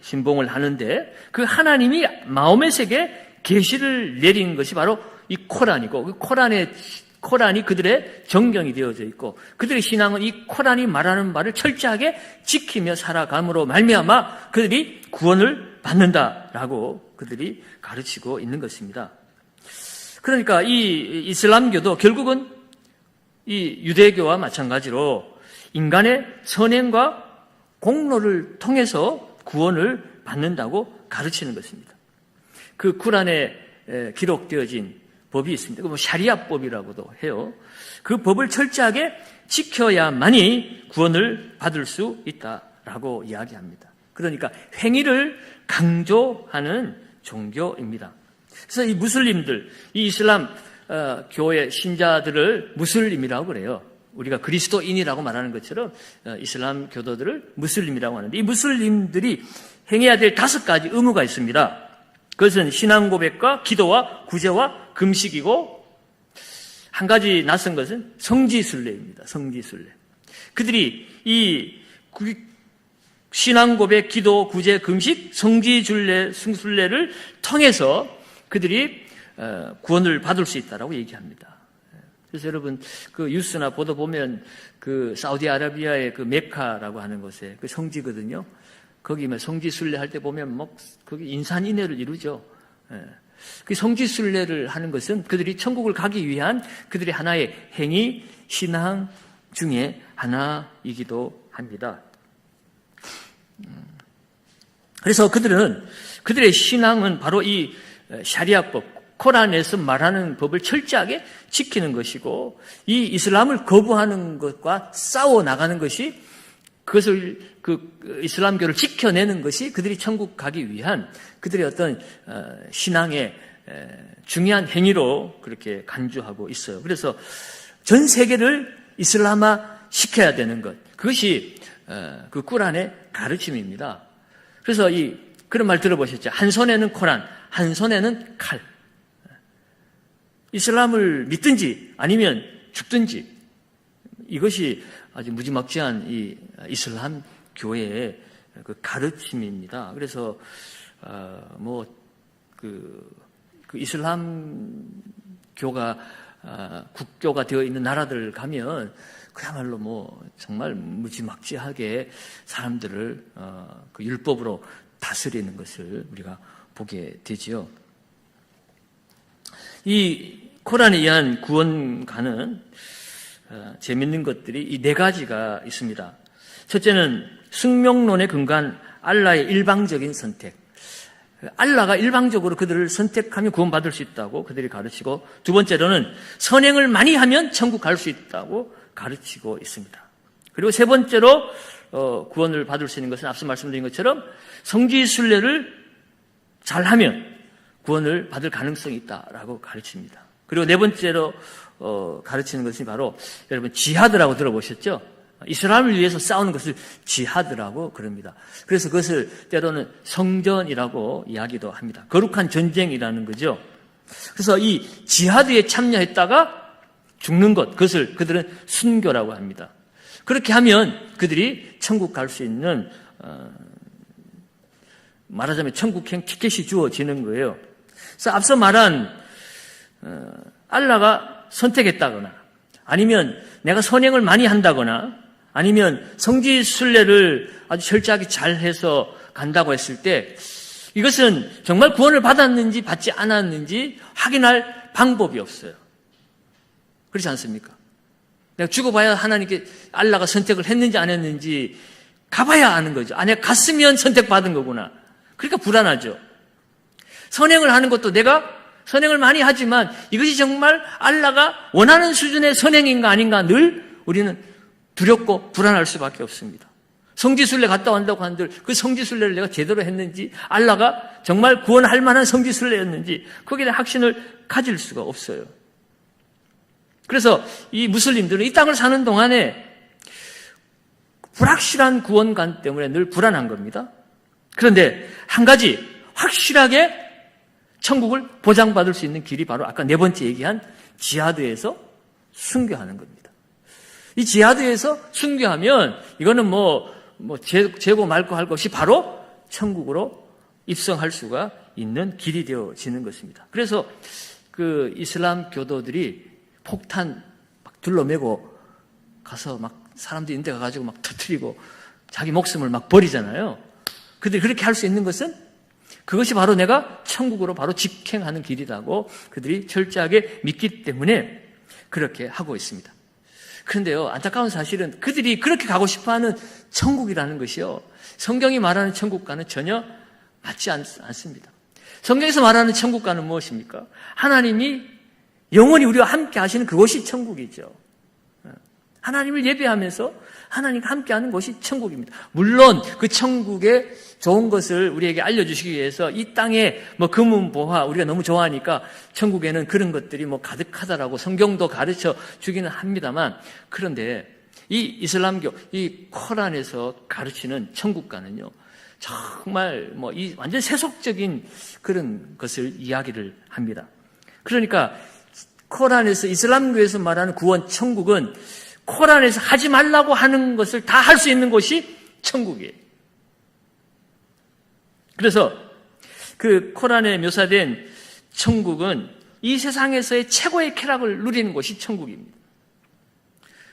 신봉을 하는데, 그 하나님이 마호멧에게 계시를 내린 것이 바로 이 코란이고, 그 코란이 그들의 정경이 되어져 있고, 그들의 신앙은 이 코란이 말하는 바를 철저하게 지키며 살아감으로 말미암아 그들이 구원을 받는다라고 그들이 가르치고 있는 것입니다. 그러니까 이 이슬람교도 결국은 이 유대교와 마찬가지로 인간의 선행과 공로를 통해서 구원을 받는다고 가르치는 것입니다. 그 쿠란에 기록되어진 법이 있습니다. 뭐 샤리아법이라고도 해요. 그 법을 철저하게 지켜야만이 구원을 받을 수 있다라고 이야기합니다. 그러니까 행위를 강조하는 종교입니다. 그래서 이 무슬림들, 이 이슬람 교회 신자들을 무슬림이라고 그래요. 우리가 그리스도인이라고 말하는 것처럼 이슬람 교도들을 무슬림이라고 하는데, 이 무슬림들이 행해야 될 5가지 의무가 있습니다. 그것은 신앙 고백과 기도와 구제와 금식이고, 한 가지 낯선 것은 성지순례입니다. 성지순례. 그들이 이 신앙 고백, 기도, 구제, 금식, 성지순례를 통해서 그들이 구원을 받을 수 있다라고 얘기합니다. 그래서 여러분 그 뉴스나 보도 보면 그 사우디아라비아의 그 메카라고 하는 곳에 그 성지거든요. 거기 성지순례 할 때 보면 뭐 거기 인산인해를 이루죠. 그 성지순례를 하는 것은 그들이 천국을 가기 위한 그들의 하나의 행위, 신앙 중에 하나이기도 합니다. 그래서 그들의 신앙은 바로 이 샤리아법, 코란에서 말하는 법을 철저하게 지키는 것이고, 이 이슬람을 거부하는 것과 싸워 나가는 것이, 그것을 이슬람교를 지켜내는 것이 그들이 천국 가기 위한 그들의 어떤 신앙의 중요한 행위로 그렇게 간주하고 있어요. 그래서 전 세계를 이슬람화 시켜야 되는 것, 그것이 그 꾸란의 가르침입니다. 그래서 그런 말 들어보셨죠? 한 손에는 코란, 한 손에는 칼. 이슬람을 믿든지 아니면 죽든지, 이것이 아주 무지막지한 이 이슬람 교회의 그 가르침입니다. 그래서 그 이슬람 교가 국교가 되어 있는 나라들 가면 그야말로 정말 무지막지하게 사람들을 그 율법으로 다스리는 것을 우리가 보게 되지요. 이 코란에 의한 구원가는 재밌는 것들이 이 4가지가 있습니다. 첫째는 승명론에 근거한 알라의 일방적인 선택. 알라가 일방적으로 그들을 선택하면 구원받을 수 있다고 그들이 가르치고, 두 번째로는 선행을 많이 하면 천국 갈 수 있다고 가르치고 있습니다. 그리고 세 번째로 구원을 받을 수 있는 것은 앞서 말씀드린 것처럼 성지순례를 잘하면 구원을 받을 가능성이 있다라고 가르칩니다. 그리고 네 번째로 가르치는 것이 바로, 여러분 지하드라고 들어보셨죠? 이슬람을 위해서 싸우는 것을 지하드라고 그럽니다. 그래서 그것을 때로는 성전이라고 이야기도 합니다. 거룩한 전쟁이라는 거죠. 그래서 이 지하드에 참여했다가 죽는 것, 그것을 그들은 순교라고 합니다. 그렇게 하면 그들이 천국 갈 수 있는 말하자면 천국행 티켓이 주어지는 거예요. 그래서 앞서 말한 알라가 선택했다거나, 아니면 내가 선행을 많이 한다거나, 아니면 성지순례를 아주 철저하게 잘해서 간다고 했을 때, 이것은 정말 구원을 받았는지 받지 않았는지 확인할 방법이 없어요. 그렇지 않습니까? 내가 죽어봐야 하나님께 알라가 선택을 했는지 안 했는지 가봐야 아는 거죠. 아, 내가 갔으면 선택받은 거구나. 그러니까 불안하죠. 선행을 하는 것도 내가 선행을 많이 하지만 이것이 정말 알라가 원하는 수준의 선행인가 아닌가 늘 우리는 두렵고 불안할 수밖에 없습니다. 성지순례 갔다 온다고 한들 그 성지순례를 내가 제대로 했는지, 알라가 정말 구원할 만한 성지순례였는지 거기에 대한 확신을 가질 수가 없어요. 그래서 이 무슬림들은 이 땅을 사는 동안에 불확실한 구원관 때문에 늘 불안한 겁니다. 그런데 한 가지 확실하게 천국을 보장받을 수 있는 길이 바로 아까 네 번째 얘기한 지하드에서 순교하는 겁니다. 이 지하드에서 순교하면 이거는 재고 말고 할 것이 바로 천국으로 입성할 수가 있는 길이 되어지는 것입니다. 그래서 그 이슬람 교도들이 폭탄 막 둘러매고 가서 막 사람들이 있는 데 가가지고 막 터뜨리고 자기 목숨을 막 버리잖아요. 그들이 그렇게 할 수 있는 것은 그것이 바로 내가 천국으로 바로 직행하는 길이라고 그들이 철저하게 믿기 때문에 그렇게 하고 있습니다. 그런데요, 안타까운 사실은 그들이 그렇게 가고 싶어하는 천국이라는 것이요, 성경이 말하는 천국과는 전혀 맞지 않습니다. 성경에서 말하는 천국과는 무엇입니까? 하나님이 영원히 우리와 함께 하시는 그곳이 천국이죠. 하나님을 예배하면서 하나님과 함께하는 곳이 천국입니다. 물론 그 천국의 좋은 것을 우리에게 알려주시기 위해서 이 땅에 금은보화 우리가 너무 좋아하니까 천국에는 그런 것들이 가득하다라고 성경도 가르쳐 주기는 합니다만, 그런데 이 이슬람교, 이 코란에서 가르치는 천국과는요, 정말 이 완전 세속적인 그런 것을 이야기를 합니다. 그러니까 코란에서, 이슬람교에서 말하는 구원 천국은 코란에서 하지 말라고 하는 것을 다 할 수 있는 곳이 천국이에요. 그래서 그 코란에 묘사된 천국은 이 세상에서의 최고의 쾌락을 누리는 곳이 천국입니다.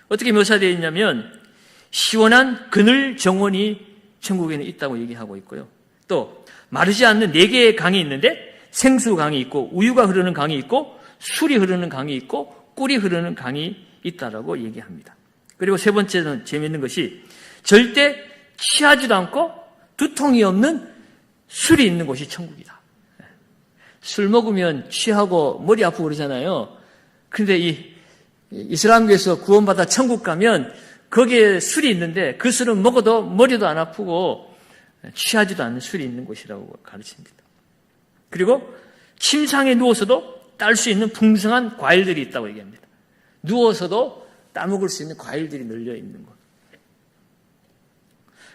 어떻게 묘사되어 있냐면, 시원한 그늘 정원이 천국에는 있다고 얘기하고 있고요. 또 마르지 않는 4개의 강이 있는데, 생수 강이 있고 우유가 흐르는 강이 있고 술이 흐르는 강이 있고 꿀이 흐르는 강이 있다라고 얘기합니다. 그리고 세 번째는 재미있는 것이, 절대 취하지도 않고 두통이 없는 술이 있는 곳이 천국이다. 술 먹으면 취하고 머리 아프고 그러잖아요. 그런데 이 이슬람교에서 구원받아 천국 가면 거기에 술이 있는데, 그 술은 먹어도 머리도 안 아프고 취하지도 않는 술이 있는 곳이라고 가르칩니다. 그리고 침상에 누워서도 딸 수 있는 풍성한 과일들이 있다고 얘기합니다. 누워서도 따먹을 수 있는 과일들이 널려 있는 곳.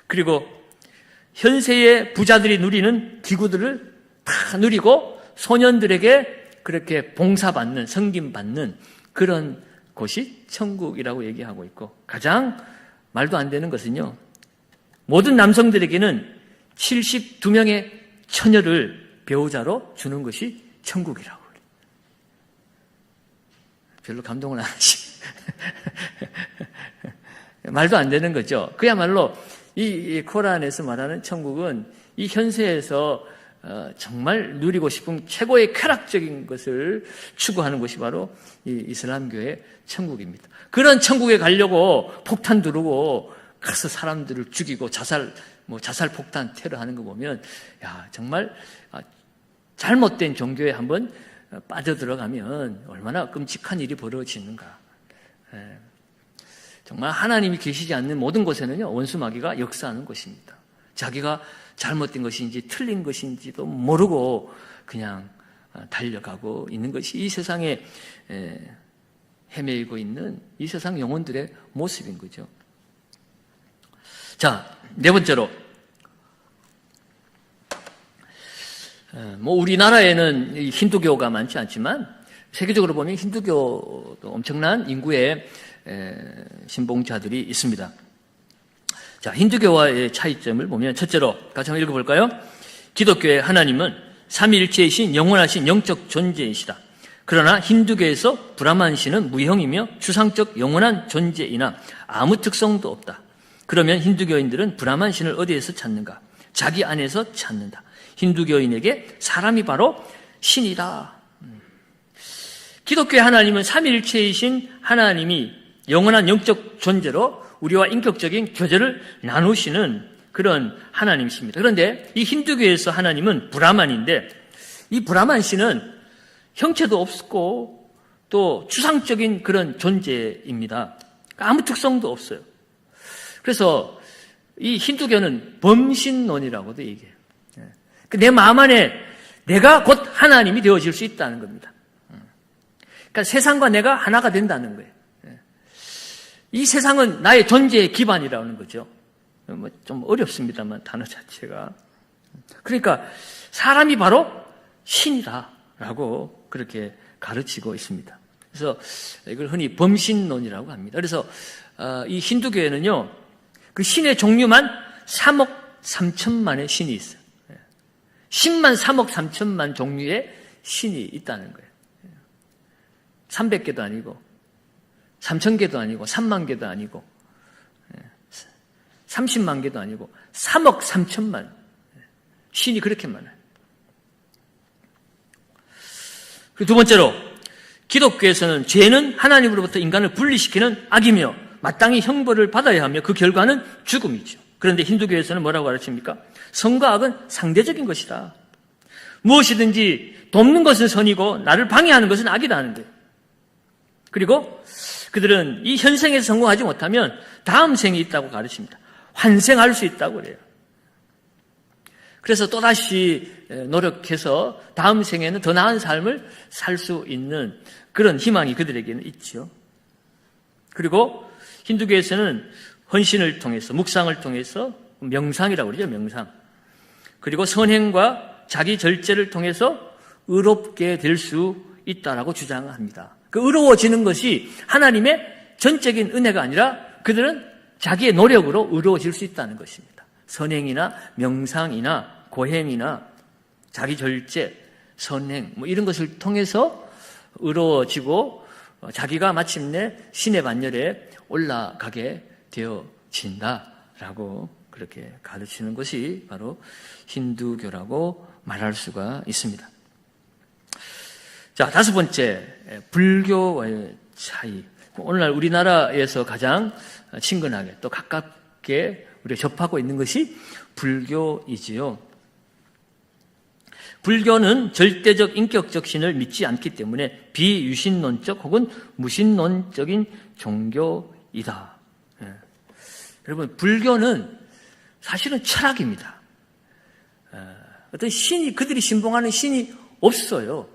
그리고 현세의 부자들이 누리는 기구들을 다 누리고 소년들에게 그렇게 봉사받는, 섬김받는 그런 곳이 천국이라고 얘기하고 있고, 가장 말도 안 되는 것은요, 모든 남성들에게는 72명의 처녀를 배우자로 주는 것이 천국이라고. 별로 감동을 안 하시. 말도 안 되는 거죠. 그야말로 이 코란에서 말하는 천국은 이 현세에서 정말 누리고 싶은 최고의 쾌락적인 것을 추구하는 것이 바로 이 이슬람교의 천국입니다. 그런 천국에 가려고 폭탄 두르고 가서 사람들을 죽이고 자살 폭탄 테러하는 거 보면, 야, 정말 잘못된 종교에 한번 빠져들어가면 얼마나 끔찍한 일이 벌어지는가. 정말 하나님이 계시지 않는 모든 곳에는요, 원수 마귀가 역사하는 것입니다. 자기가 잘못된 것인지 틀린 것인지도 모르고 그냥 달려가고 있는 것이 이 세상에 헤매이고 있는 이 세상 영혼들의 모습인 거죠. 자, 네 번째로, 우리나라에는 힌두교가 많지 않지만 세계적으로 보면 힌두교도 엄청난 인구의 신봉자들이 있습니다. 자, 힌두교와의 차이점을 보면, 첫째로 같이 한번 읽어볼까요? 기독교의 하나님은 삼위일체이신 영원하신 영적 존재이시다. 그러나 힌두교에서 브라만 신은 무형이며 추상적 영원한 존재이나 아무 특성도 없다. 그러면 힌두교인들은 브라만 신을 어디에서 찾는가? 자기 안에서 찾는다. 힌두교인에게 사람이 바로 신이다. 기독교의 하나님은 삼위일체이신 하나님이 영원한 영적 존재로 우리와 인격적인 교제를 나누시는 그런 하나님이십니다. 그런데 이 힌두교에서 하나님은 브라만인데, 이 브라만 신은 형체도 없고 또 추상적인 그런 존재입니다. 아무 특성도 없어요. 그래서 이 힌두교는 범신론이라고도 얘기해요. 내 마음 안에 내가 곧 하나님이 되어질 수 있다는 겁니다. 그러니까 세상과 내가 하나가 된다는 거예요. 이 세상은 나의 존재의 기반이라는 거죠. 좀 어렵습니다만 단어 자체가. 그러니까 사람이 바로 신이다라고 그렇게 가르치고 있습니다. 그래서 이걸 흔히 범신론이라고 합니다. 그래서 이 힌두교에는요, 그 신의 종류만 3억 3천만의 신이 있어요. 10만 3억 3천만 종류의 신이 있다는 거예요. 300개도 아니고 3,000개도 아니고 3만 개도 아니고 30만 개도 아니고 3억 3천만 신이 그렇게 많아요. 그리고 두 번째로, 기독교에서는 죄는 하나님으로부터 인간을 분리시키는 악이며 마땅히 형벌을 받아야 하며 그 결과는 죽음이죠. 그런데 힌두교에서는 뭐라고 가르칩니까? 선과 악은 상대적인 것이다. 무엇이든지 돕는 것은 선이고 나를 방해하는 것은 악이라는 거예요. 그리고 그들은 이 현생에서 성공하지 못하면 다음 생이 있다고 가르칩니다. 환생할 수 있다고 그래요. 그래서 또다시 노력해서 다음 생에는 더 나은 삶을 살 수 있는 그런 희망이 그들에게는 있죠. 그리고 힌두교에서는 헌신을 통해서, 묵상을 통해서, 명상이라고 그러죠, 명상. 그리고 선행과 자기 절제를 통해서 의롭게 될 수 있다라고 주장합니다. 그 의로워지는 것이 하나님의 전적인 은혜가 아니라 그들은 자기의 노력으로 의로워질 수 있다는 것입니다. 선행이나 명상이나 고행이나 자기 절제, 선행 이런 것을 통해서 의로워지고 자기가 마침내 신의 반열에 올라가게 되어진다라고 그렇게 가르치는 것이 바로 힌두교라고 말할 수가 있습니다. 자, 다섯 번째, 불교와의 차이. 오늘날 우리나라에서 가장 친근하게 또 가깝게 우리가 접하고 있는 것이 불교이지요. 불교는 절대적 인격적 신을 믿지 않기 때문에 비유신론적 혹은 무신론적인 종교이다. 여러분, 불교는 사실은 철학입니다. 어떤 신이, 그들이 신봉하는 신이 없어요.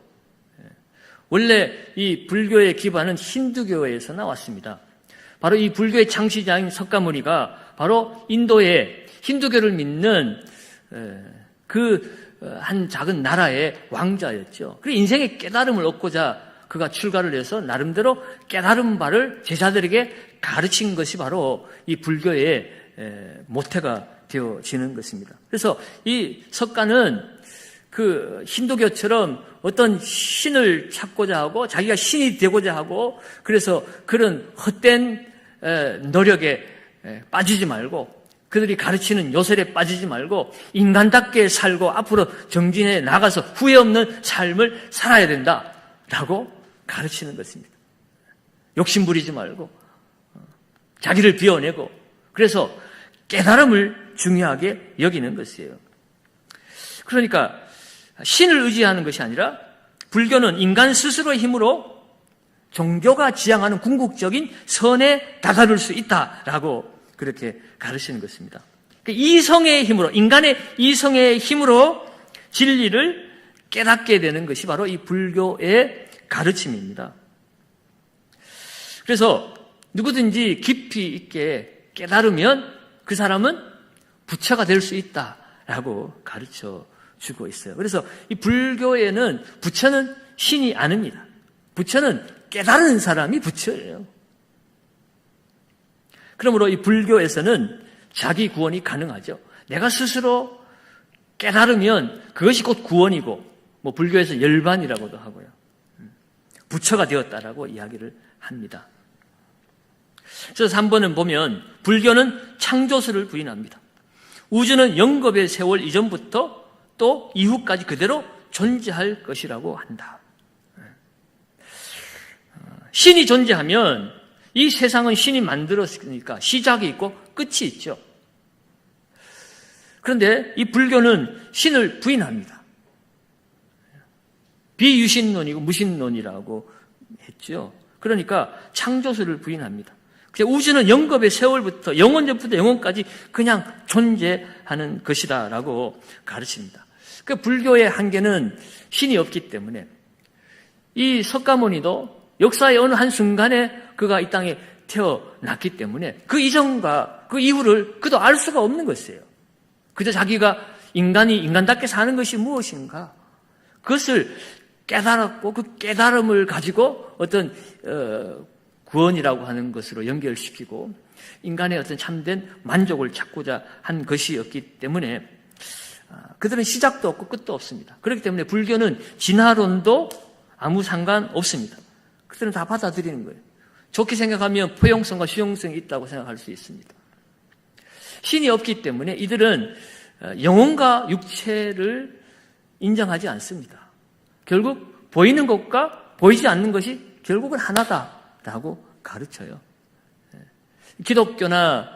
원래 이 불교의 기반은 힌두교에서 나왔습니다. 바로 이 불교의 창시자인 석가모니가 바로 인도의 힌두교를 믿는 한 작은 나라의 왕자였죠. 그래서 인생의 깨달음을 얻고자 그가 출가를 해서 나름대로 깨달은 바를 제자들에게 가르친 것이 바로 이 불교의 모태가 되어지는 것입니다. 그래서 이 석가는 그 힌두교처럼 어떤 신을 찾고자 하고 자기가 신이 되고자 하고 그래서 그런 헛된 노력에 빠지지 말고 그들이 가르치는 요설에 빠지지 말고 인간답게 살고 앞으로 정진해 나가서 후회 없는 삶을 살아야 된다라고 가르치는 것입니다. 욕심 부리지 말고 자기를 비워내고 그래서 깨달음을 중요하게 여기는 것이에요. 그러니까 신을 의지하는 것이 아니라 불교는 인간 스스로의 힘으로 종교가 지향하는 궁극적인 선에 다다를 수 있다라고 그렇게 가르치는 것입니다. 이성의 힘으로, 인간의 이성의 힘으로 진리를 깨닫게 되는 것이 바로 이 불교의 가르침입니다. 그래서 누구든지 깊이 있게 깨달으면 그 사람은 부처가 될 수 있다라고 가르쳐 주고 있어요. 그래서 이 불교에는 부처는 신이 아닙니다. 부처는 깨달은 사람이 부처예요. 그러므로 이 불교에서는 자기 구원이 가능하죠. 내가 스스로 깨달으면 그것이 곧 구원이고, 불교에서 열반이라고도 하고요. 부처가 되었다라고 이야기를 합니다. 그래서 3번은 보면 불교는 창조설을 부인합니다. 우주는 영겁의 세월 이전부터 또 이후까지 그대로 존재할 것이라고 한다. 신이 존재하면 이 세상은 신이 만들었으니까 시작이 있고 끝이 있죠. 그런데 이 불교는 신을 부인합니다. 비유신론이고 무신론이라고 했죠. 그러니까 창조설을 부인합니다. 우주는 영겁의 세월부터 영원전부터 영원까지 그냥 존재하는 것이다라고 가르칩니다. 그 불교의 한계는 신이 없기 때문에 이 석가모니도 역사의 어느 한 순간에 그가 이 땅에 태어났기 때문에 그 이전과 그 이후를 그도 알 수가 없는 것이에요. 그저 자기가 인간이 인간답게 사는 것이 무엇인가 그것을 깨달았고 그 깨달음을 가지고 어떤 구원이라고 하는 것으로 연결시키고 인간의 어떤 참된 만족을 찾고자 한 것이었기 때문에 그들은 시작도 없고 끝도 없습니다. 그렇기 때문에 불교는 진화론도 아무 상관없습니다. 그들은 다 받아들이는 거예요. 좋게 생각하면 포용성과 수용성이 있다고 생각할 수 있습니다. 신이 없기 때문에 이들은 영혼과 육체를 인정하지 않습니다. 결국 보이는 것과 보이지 않는 것이 결국은 하나다라고 가르쳐요. 기독교나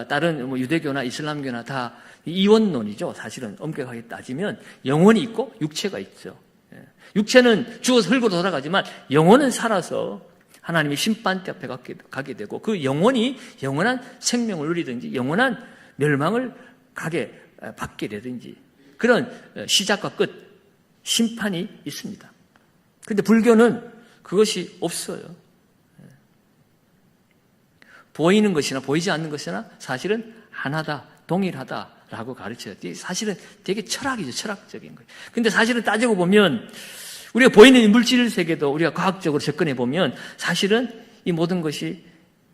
다른 유대교나 이슬람교나 다 이원론이죠. 사실은 엄격하게 따지면 영혼이 있고 육체가 있죠. 육체는 죽어서 흙으로 돌아가지만 영혼은 살아서 하나님의 심판대 앞에 가게 되고 그 영혼이 영원한 생명을 누리든지 영원한 멸망을 받게 되든지 그런 시작과 끝, 심판이 있습니다. 그런데 불교는 그것이 없어요. 보이는 것이나 보이지 않는 것이나 사실은 하나다, 동일하다라고 가르쳐요. 사실은 되게 철학이죠. 철학적인 거예요. 근데 사실은 따지고 보면 우리가 보이는 이 물질 세계도 우리가 과학적으로 접근해 보면 사실은 이 모든 것이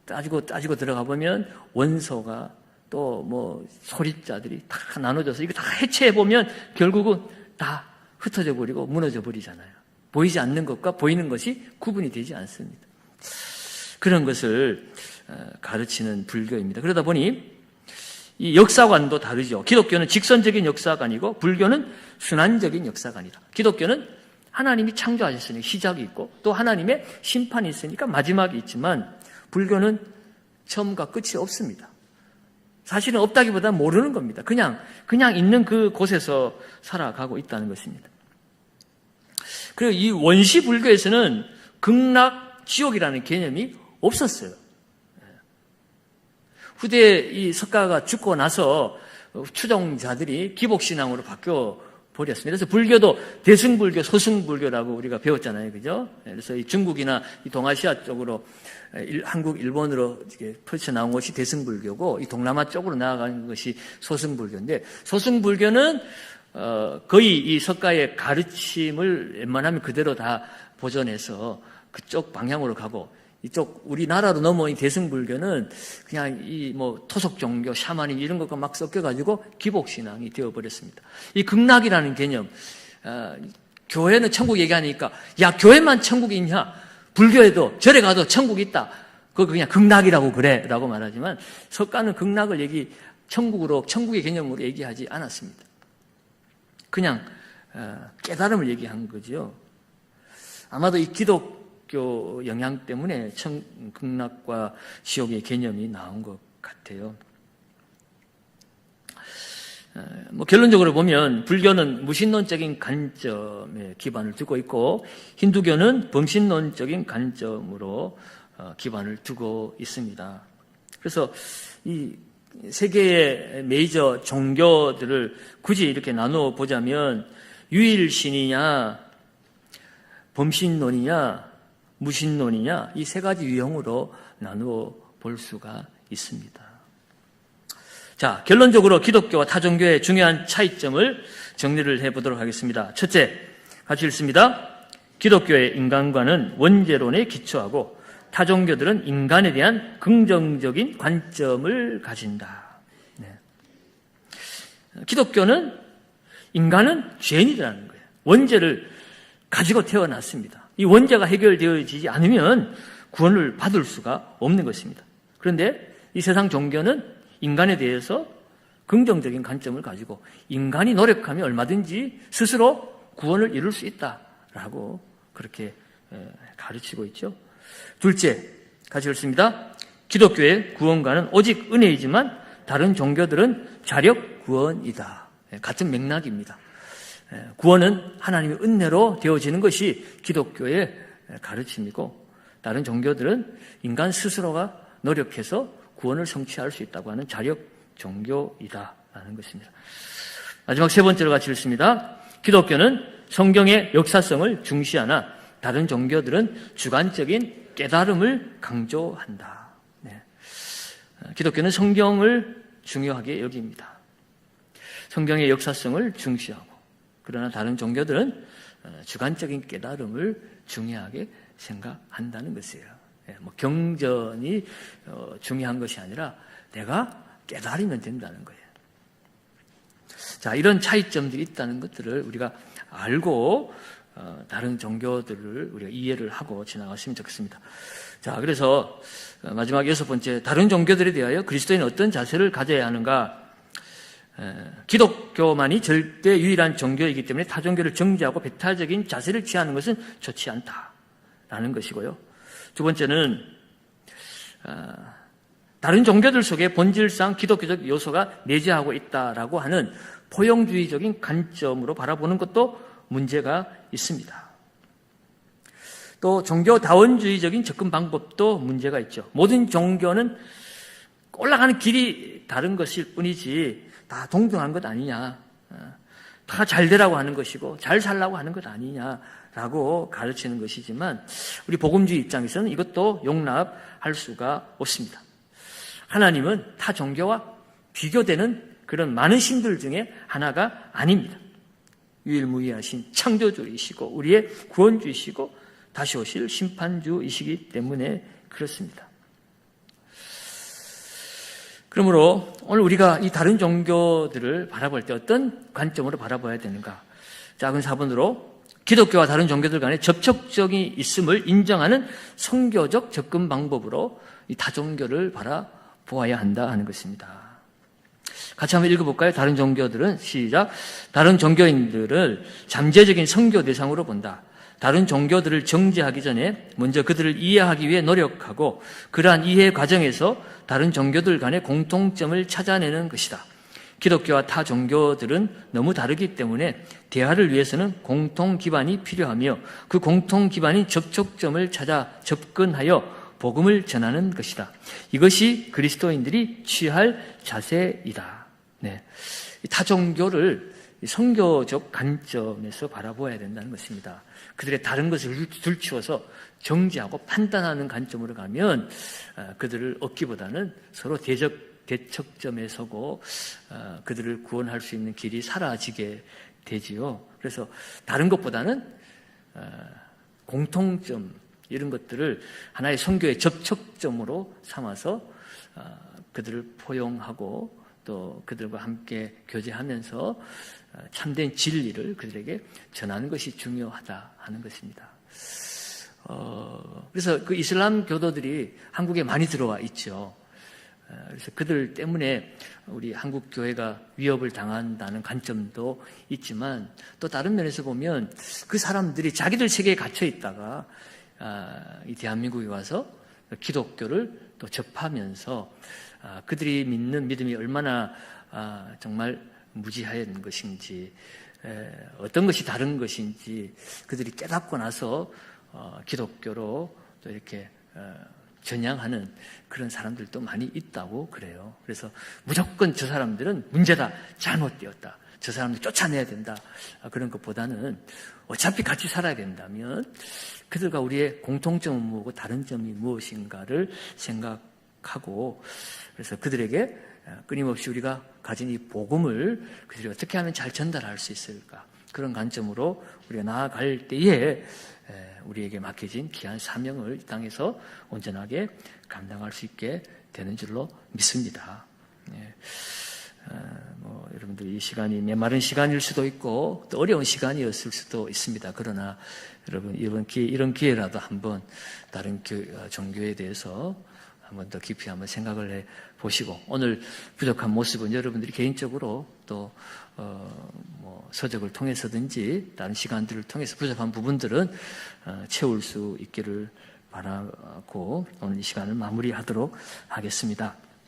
따지고 들어가 보면 원소가 또 뭐 소립자들이 다 나눠져서 이거 다 해체해 보면 결국은 다 흩어져 버리고 무너져 버리잖아요. 보이지 않는 것과 보이는 것이 구분이 되지 않습니다. 그런 것을 가르치는 불교입니다. 그러다 보니 이 역사관도 다르죠. 기독교는 직선적인 역사관이고 불교는 순환적인 역사관이다. 기독교는 하나님이 창조하셨으니 시작이 있고 또 하나님의 심판이 있으니까 마지막이 있지만 불교는 처음과 끝이 없습니다. 사실은 없다기보다 모르는 겁니다. 그냥 있는 그 곳에서 살아가고 있다는 것입니다. 그리고 이 원시 불교에서는 극락, 지옥이라는 개념이 없었어요. 후대에 이 석가가 죽고 나서 추종자들이 기복신앙으로 바뀌어 버렸습니다. 그래서 불교도 대승불교, 소승불교라고 우리가 배웠잖아요. 그죠? 그래서 이 중국이나 이 동아시아 쪽으로 한국, 일본으로 펼쳐나온 것이 대승불교고 이 동남아 쪽으로 나아가는 것이 소승불교인데 소승불교는 거의 이 석가의 가르침을 웬만하면 그대로 다 보존해서 그쪽 방향으로 가고 이쪽 우리나라로 넘어온 대승불교는 그냥 이 뭐 토속 종교, 샤머니즘 이런 것과 막 섞여가지고 기복신앙이 되어버렸습니다. 이 극락이라는 개념, 교회는 천국 얘기하니까 야 교회만 천국이 있냐? 불교에도 절에 가도 천국이 있다. 그거 그냥 극락이라고 그래라고 말하지만 석가는 극락을 천국의 개념으로 얘기하지 않았습니다. 그냥 깨달음을 얘기한 거죠. 아마도 이 기독교 영향 때문에 극락과 지옥의 개념이 나온 것 같아요. 결론적으로 보면 불교는 무신론적인 관점에 기반을 두고 있고 힌두교는 범신론적인 관점으로 기반을 두고 있습니다. 그래서 이 세계의 메이저 종교들을 굳이 이렇게 나누어 보자면 유일신이냐 범신론이냐 무신론이냐 이 세 가지 유형으로 나누어 볼 수가 있습니다. 자, 결론적으로 기독교와 타종교의 중요한 차이점을 정리를 해보도록 하겠습니다. 첫째, 같이 읽습니다. 기독교의 인간관은 원죄론에 기초하고 타종교들은 인간에 대한 긍정적인 관점을 가진다. 네. 기독교는 인간은 죄인이라는 거예요. 원죄를 가지고 태어났습니다. 이 원죄가 해결되어지지 않으면 구원을 받을 수가 없는 것입니다. 그런데 이 세상 종교는 인간에 대해서 긍정적인 관점을 가지고 인간이 노력하면 얼마든지 스스로 구원을 이룰 수 있다라고 그렇게 가르치고 있죠. 둘째, 같이 읽습니다. 기독교의 구원과는 오직 은혜이지만 다른 종교들은 자력 구원이다. 같은 맥락입니다. 구원은 하나님의 은혜로 되어지는 것이 기독교의 가르침이고 다른 종교들은 인간 스스로가 노력해서 구원을 성취할 수 있다고 하는 자력 종교이다라는 것입니다. 마지막 세 번째로 같이 읽습니다. 기독교는 성경의 역사성을 중시하나 다른 종교들은 주관적인 깨달음을 강조한다. 네. 기독교는 성경을 중요하게 여깁니다. 성경의 역사성을 중시하고 그러나 다른 종교들은 주관적인 깨달음을 중요하게 생각한다는 것이에요. 뭐 경전이 중요한 것이 아니라 내가 깨달으면 된다는 거예요. 자, 이런 차이점들이 있다는 것들을 우리가 알고 다른 종교들을 우리가 이해를 하고 지나갔으면 좋겠습니다. 자, 그래서 마지막 여섯 번째, 다른 종교들에 대하여 그리스도인은 어떤 자세를 가져야 하는가? 기독교만이 절대 유일한 종교이기 때문에 타 종교를 정죄하고 배타적인 자세를 취하는 것은 좋지 않다라는 것이고요. 두 번째는 다른 종교들 속에 본질상 기독교적 요소가 내재하고 있다라고 하는 포용주의적인 관점으로 바라보는 것도 문제가 있습니다. 또 종교다원주의적인 접근 방법도 문제가 있죠. 모든 종교는 올라가는 길이 다른 것일 뿐이지 다 동등한 것 아니냐, 다 잘 되라고 하는 것이고 잘 살라고 하는 것 아니냐라고 가르치는 것이지만 우리 복음주의 입장에서는 이것도 용납할 수가 없습니다. 하나님은 타 종교와 비교되는 그런 많은 신들 중에 하나가 아닙니다. 유일무이하신 창조주이시고 우리의 구원주이시고 다시 오실 심판주이시기 때문에 그렇습니다. 그러므로 오늘 우리가 이 다른 종교들을 바라볼 때 어떤 관점으로 바라봐야 되는가? 작은 4번으로 기독교와 다른 종교들 간의 접촉점이 있음을 인정하는 성교적 접근 방법으로 이 다종교를 바라보아야 한다 하는 것입니다. 같이 한번 읽어볼까요? 다른 종교들은 시작. 다른 종교인들을 잠재적인 선교 대상으로 본다. 다른 종교들을 정죄하기 전에 먼저 그들을 이해하기 위해 노력하고 그러한 이해 과정에서 다른 종교들 간의 공통점을 찾아내는 것이다. 기독교와 타 종교들은 너무 다르기 때문에 대화를 위해서는 공통 기반이 필요하며 그 공통 기반인 접촉점을 찾아 접근하여 복음을 전하는 것이다. 이것이 그리스도인들이 취할 자세이다. 네. 타 종교를 선교적 관점에서 바라보아야 된다는 것입니다. 그들의 다른 것을 들추어서 정죄하고 판단하는 관점으로 가면 그들을 얻기보다는 서로 대척점에 서고 그들을 구원할 수 있는 길이 사라지게 되지요. 그래서 다른 것보다는 공통점 이런 것들을 하나의 선교의 접촉점으로 삼아서 그들을 포용하고 또 그들과 함께 교제하면서 참된 진리를 그들에게 전하는 것이 중요하다 하는 것입니다. 그래서 그 이슬람 교도들이 한국에 많이 들어와 있죠. 그래서 그들 때문에 우리 한국 교회가 위협을 당한다는 관점도 있지만 또 다른 면에서 보면 그 사람들이 자기들 세계에 갇혀 있다가 이 대한민국에 와서 기독교를 또 접하면서 그들이 믿는 믿음이 얼마나 정말 무지한 것인지 어떤 것이 다른 것인지 그들이 깨닫고 나서 기독교로 또 이렇게 전향하는 그런 사람들도 많이 있다고 그래요. 그래서 무조건 저 사람들은 문제다, 잘못되었다, 저 사람들 쫓아내야 된다 그런 것보다는 어차피 같이 살아야 된다면 그들과 우리의 공통점은 뭐고 다른 점이 무엇인가를 생각하고 그래서 그들에게 끊임없이 우리가 가진 이 복음을 그들이 어떻게 하면 잘 전달할 수 있을까 그런 관점으로 우리가 나아갈 때에 우리에게 맡겨진 귀한 사명을 이 땅에서 온전하게 감당할 수 있게 되는 줄로 믿습니다. 여러분들 이 시간이 메마른 시간일 수도 있고 또 어려운 시간이었을 수도 있습니다. 그러나 여러분 이런 기회라도 한번 다른 종교에 대해서 한번 더 깊이 한번 생각을 해 보시고 오늘 부족한 모습은 여러분들이 개인적으로 또 서적을 통해서든지 다른 시간들을 통해서 부족한 부분들은 채울 수 있기를 바라고 오늘 이 시간을 마무리하도록 하겠습니다.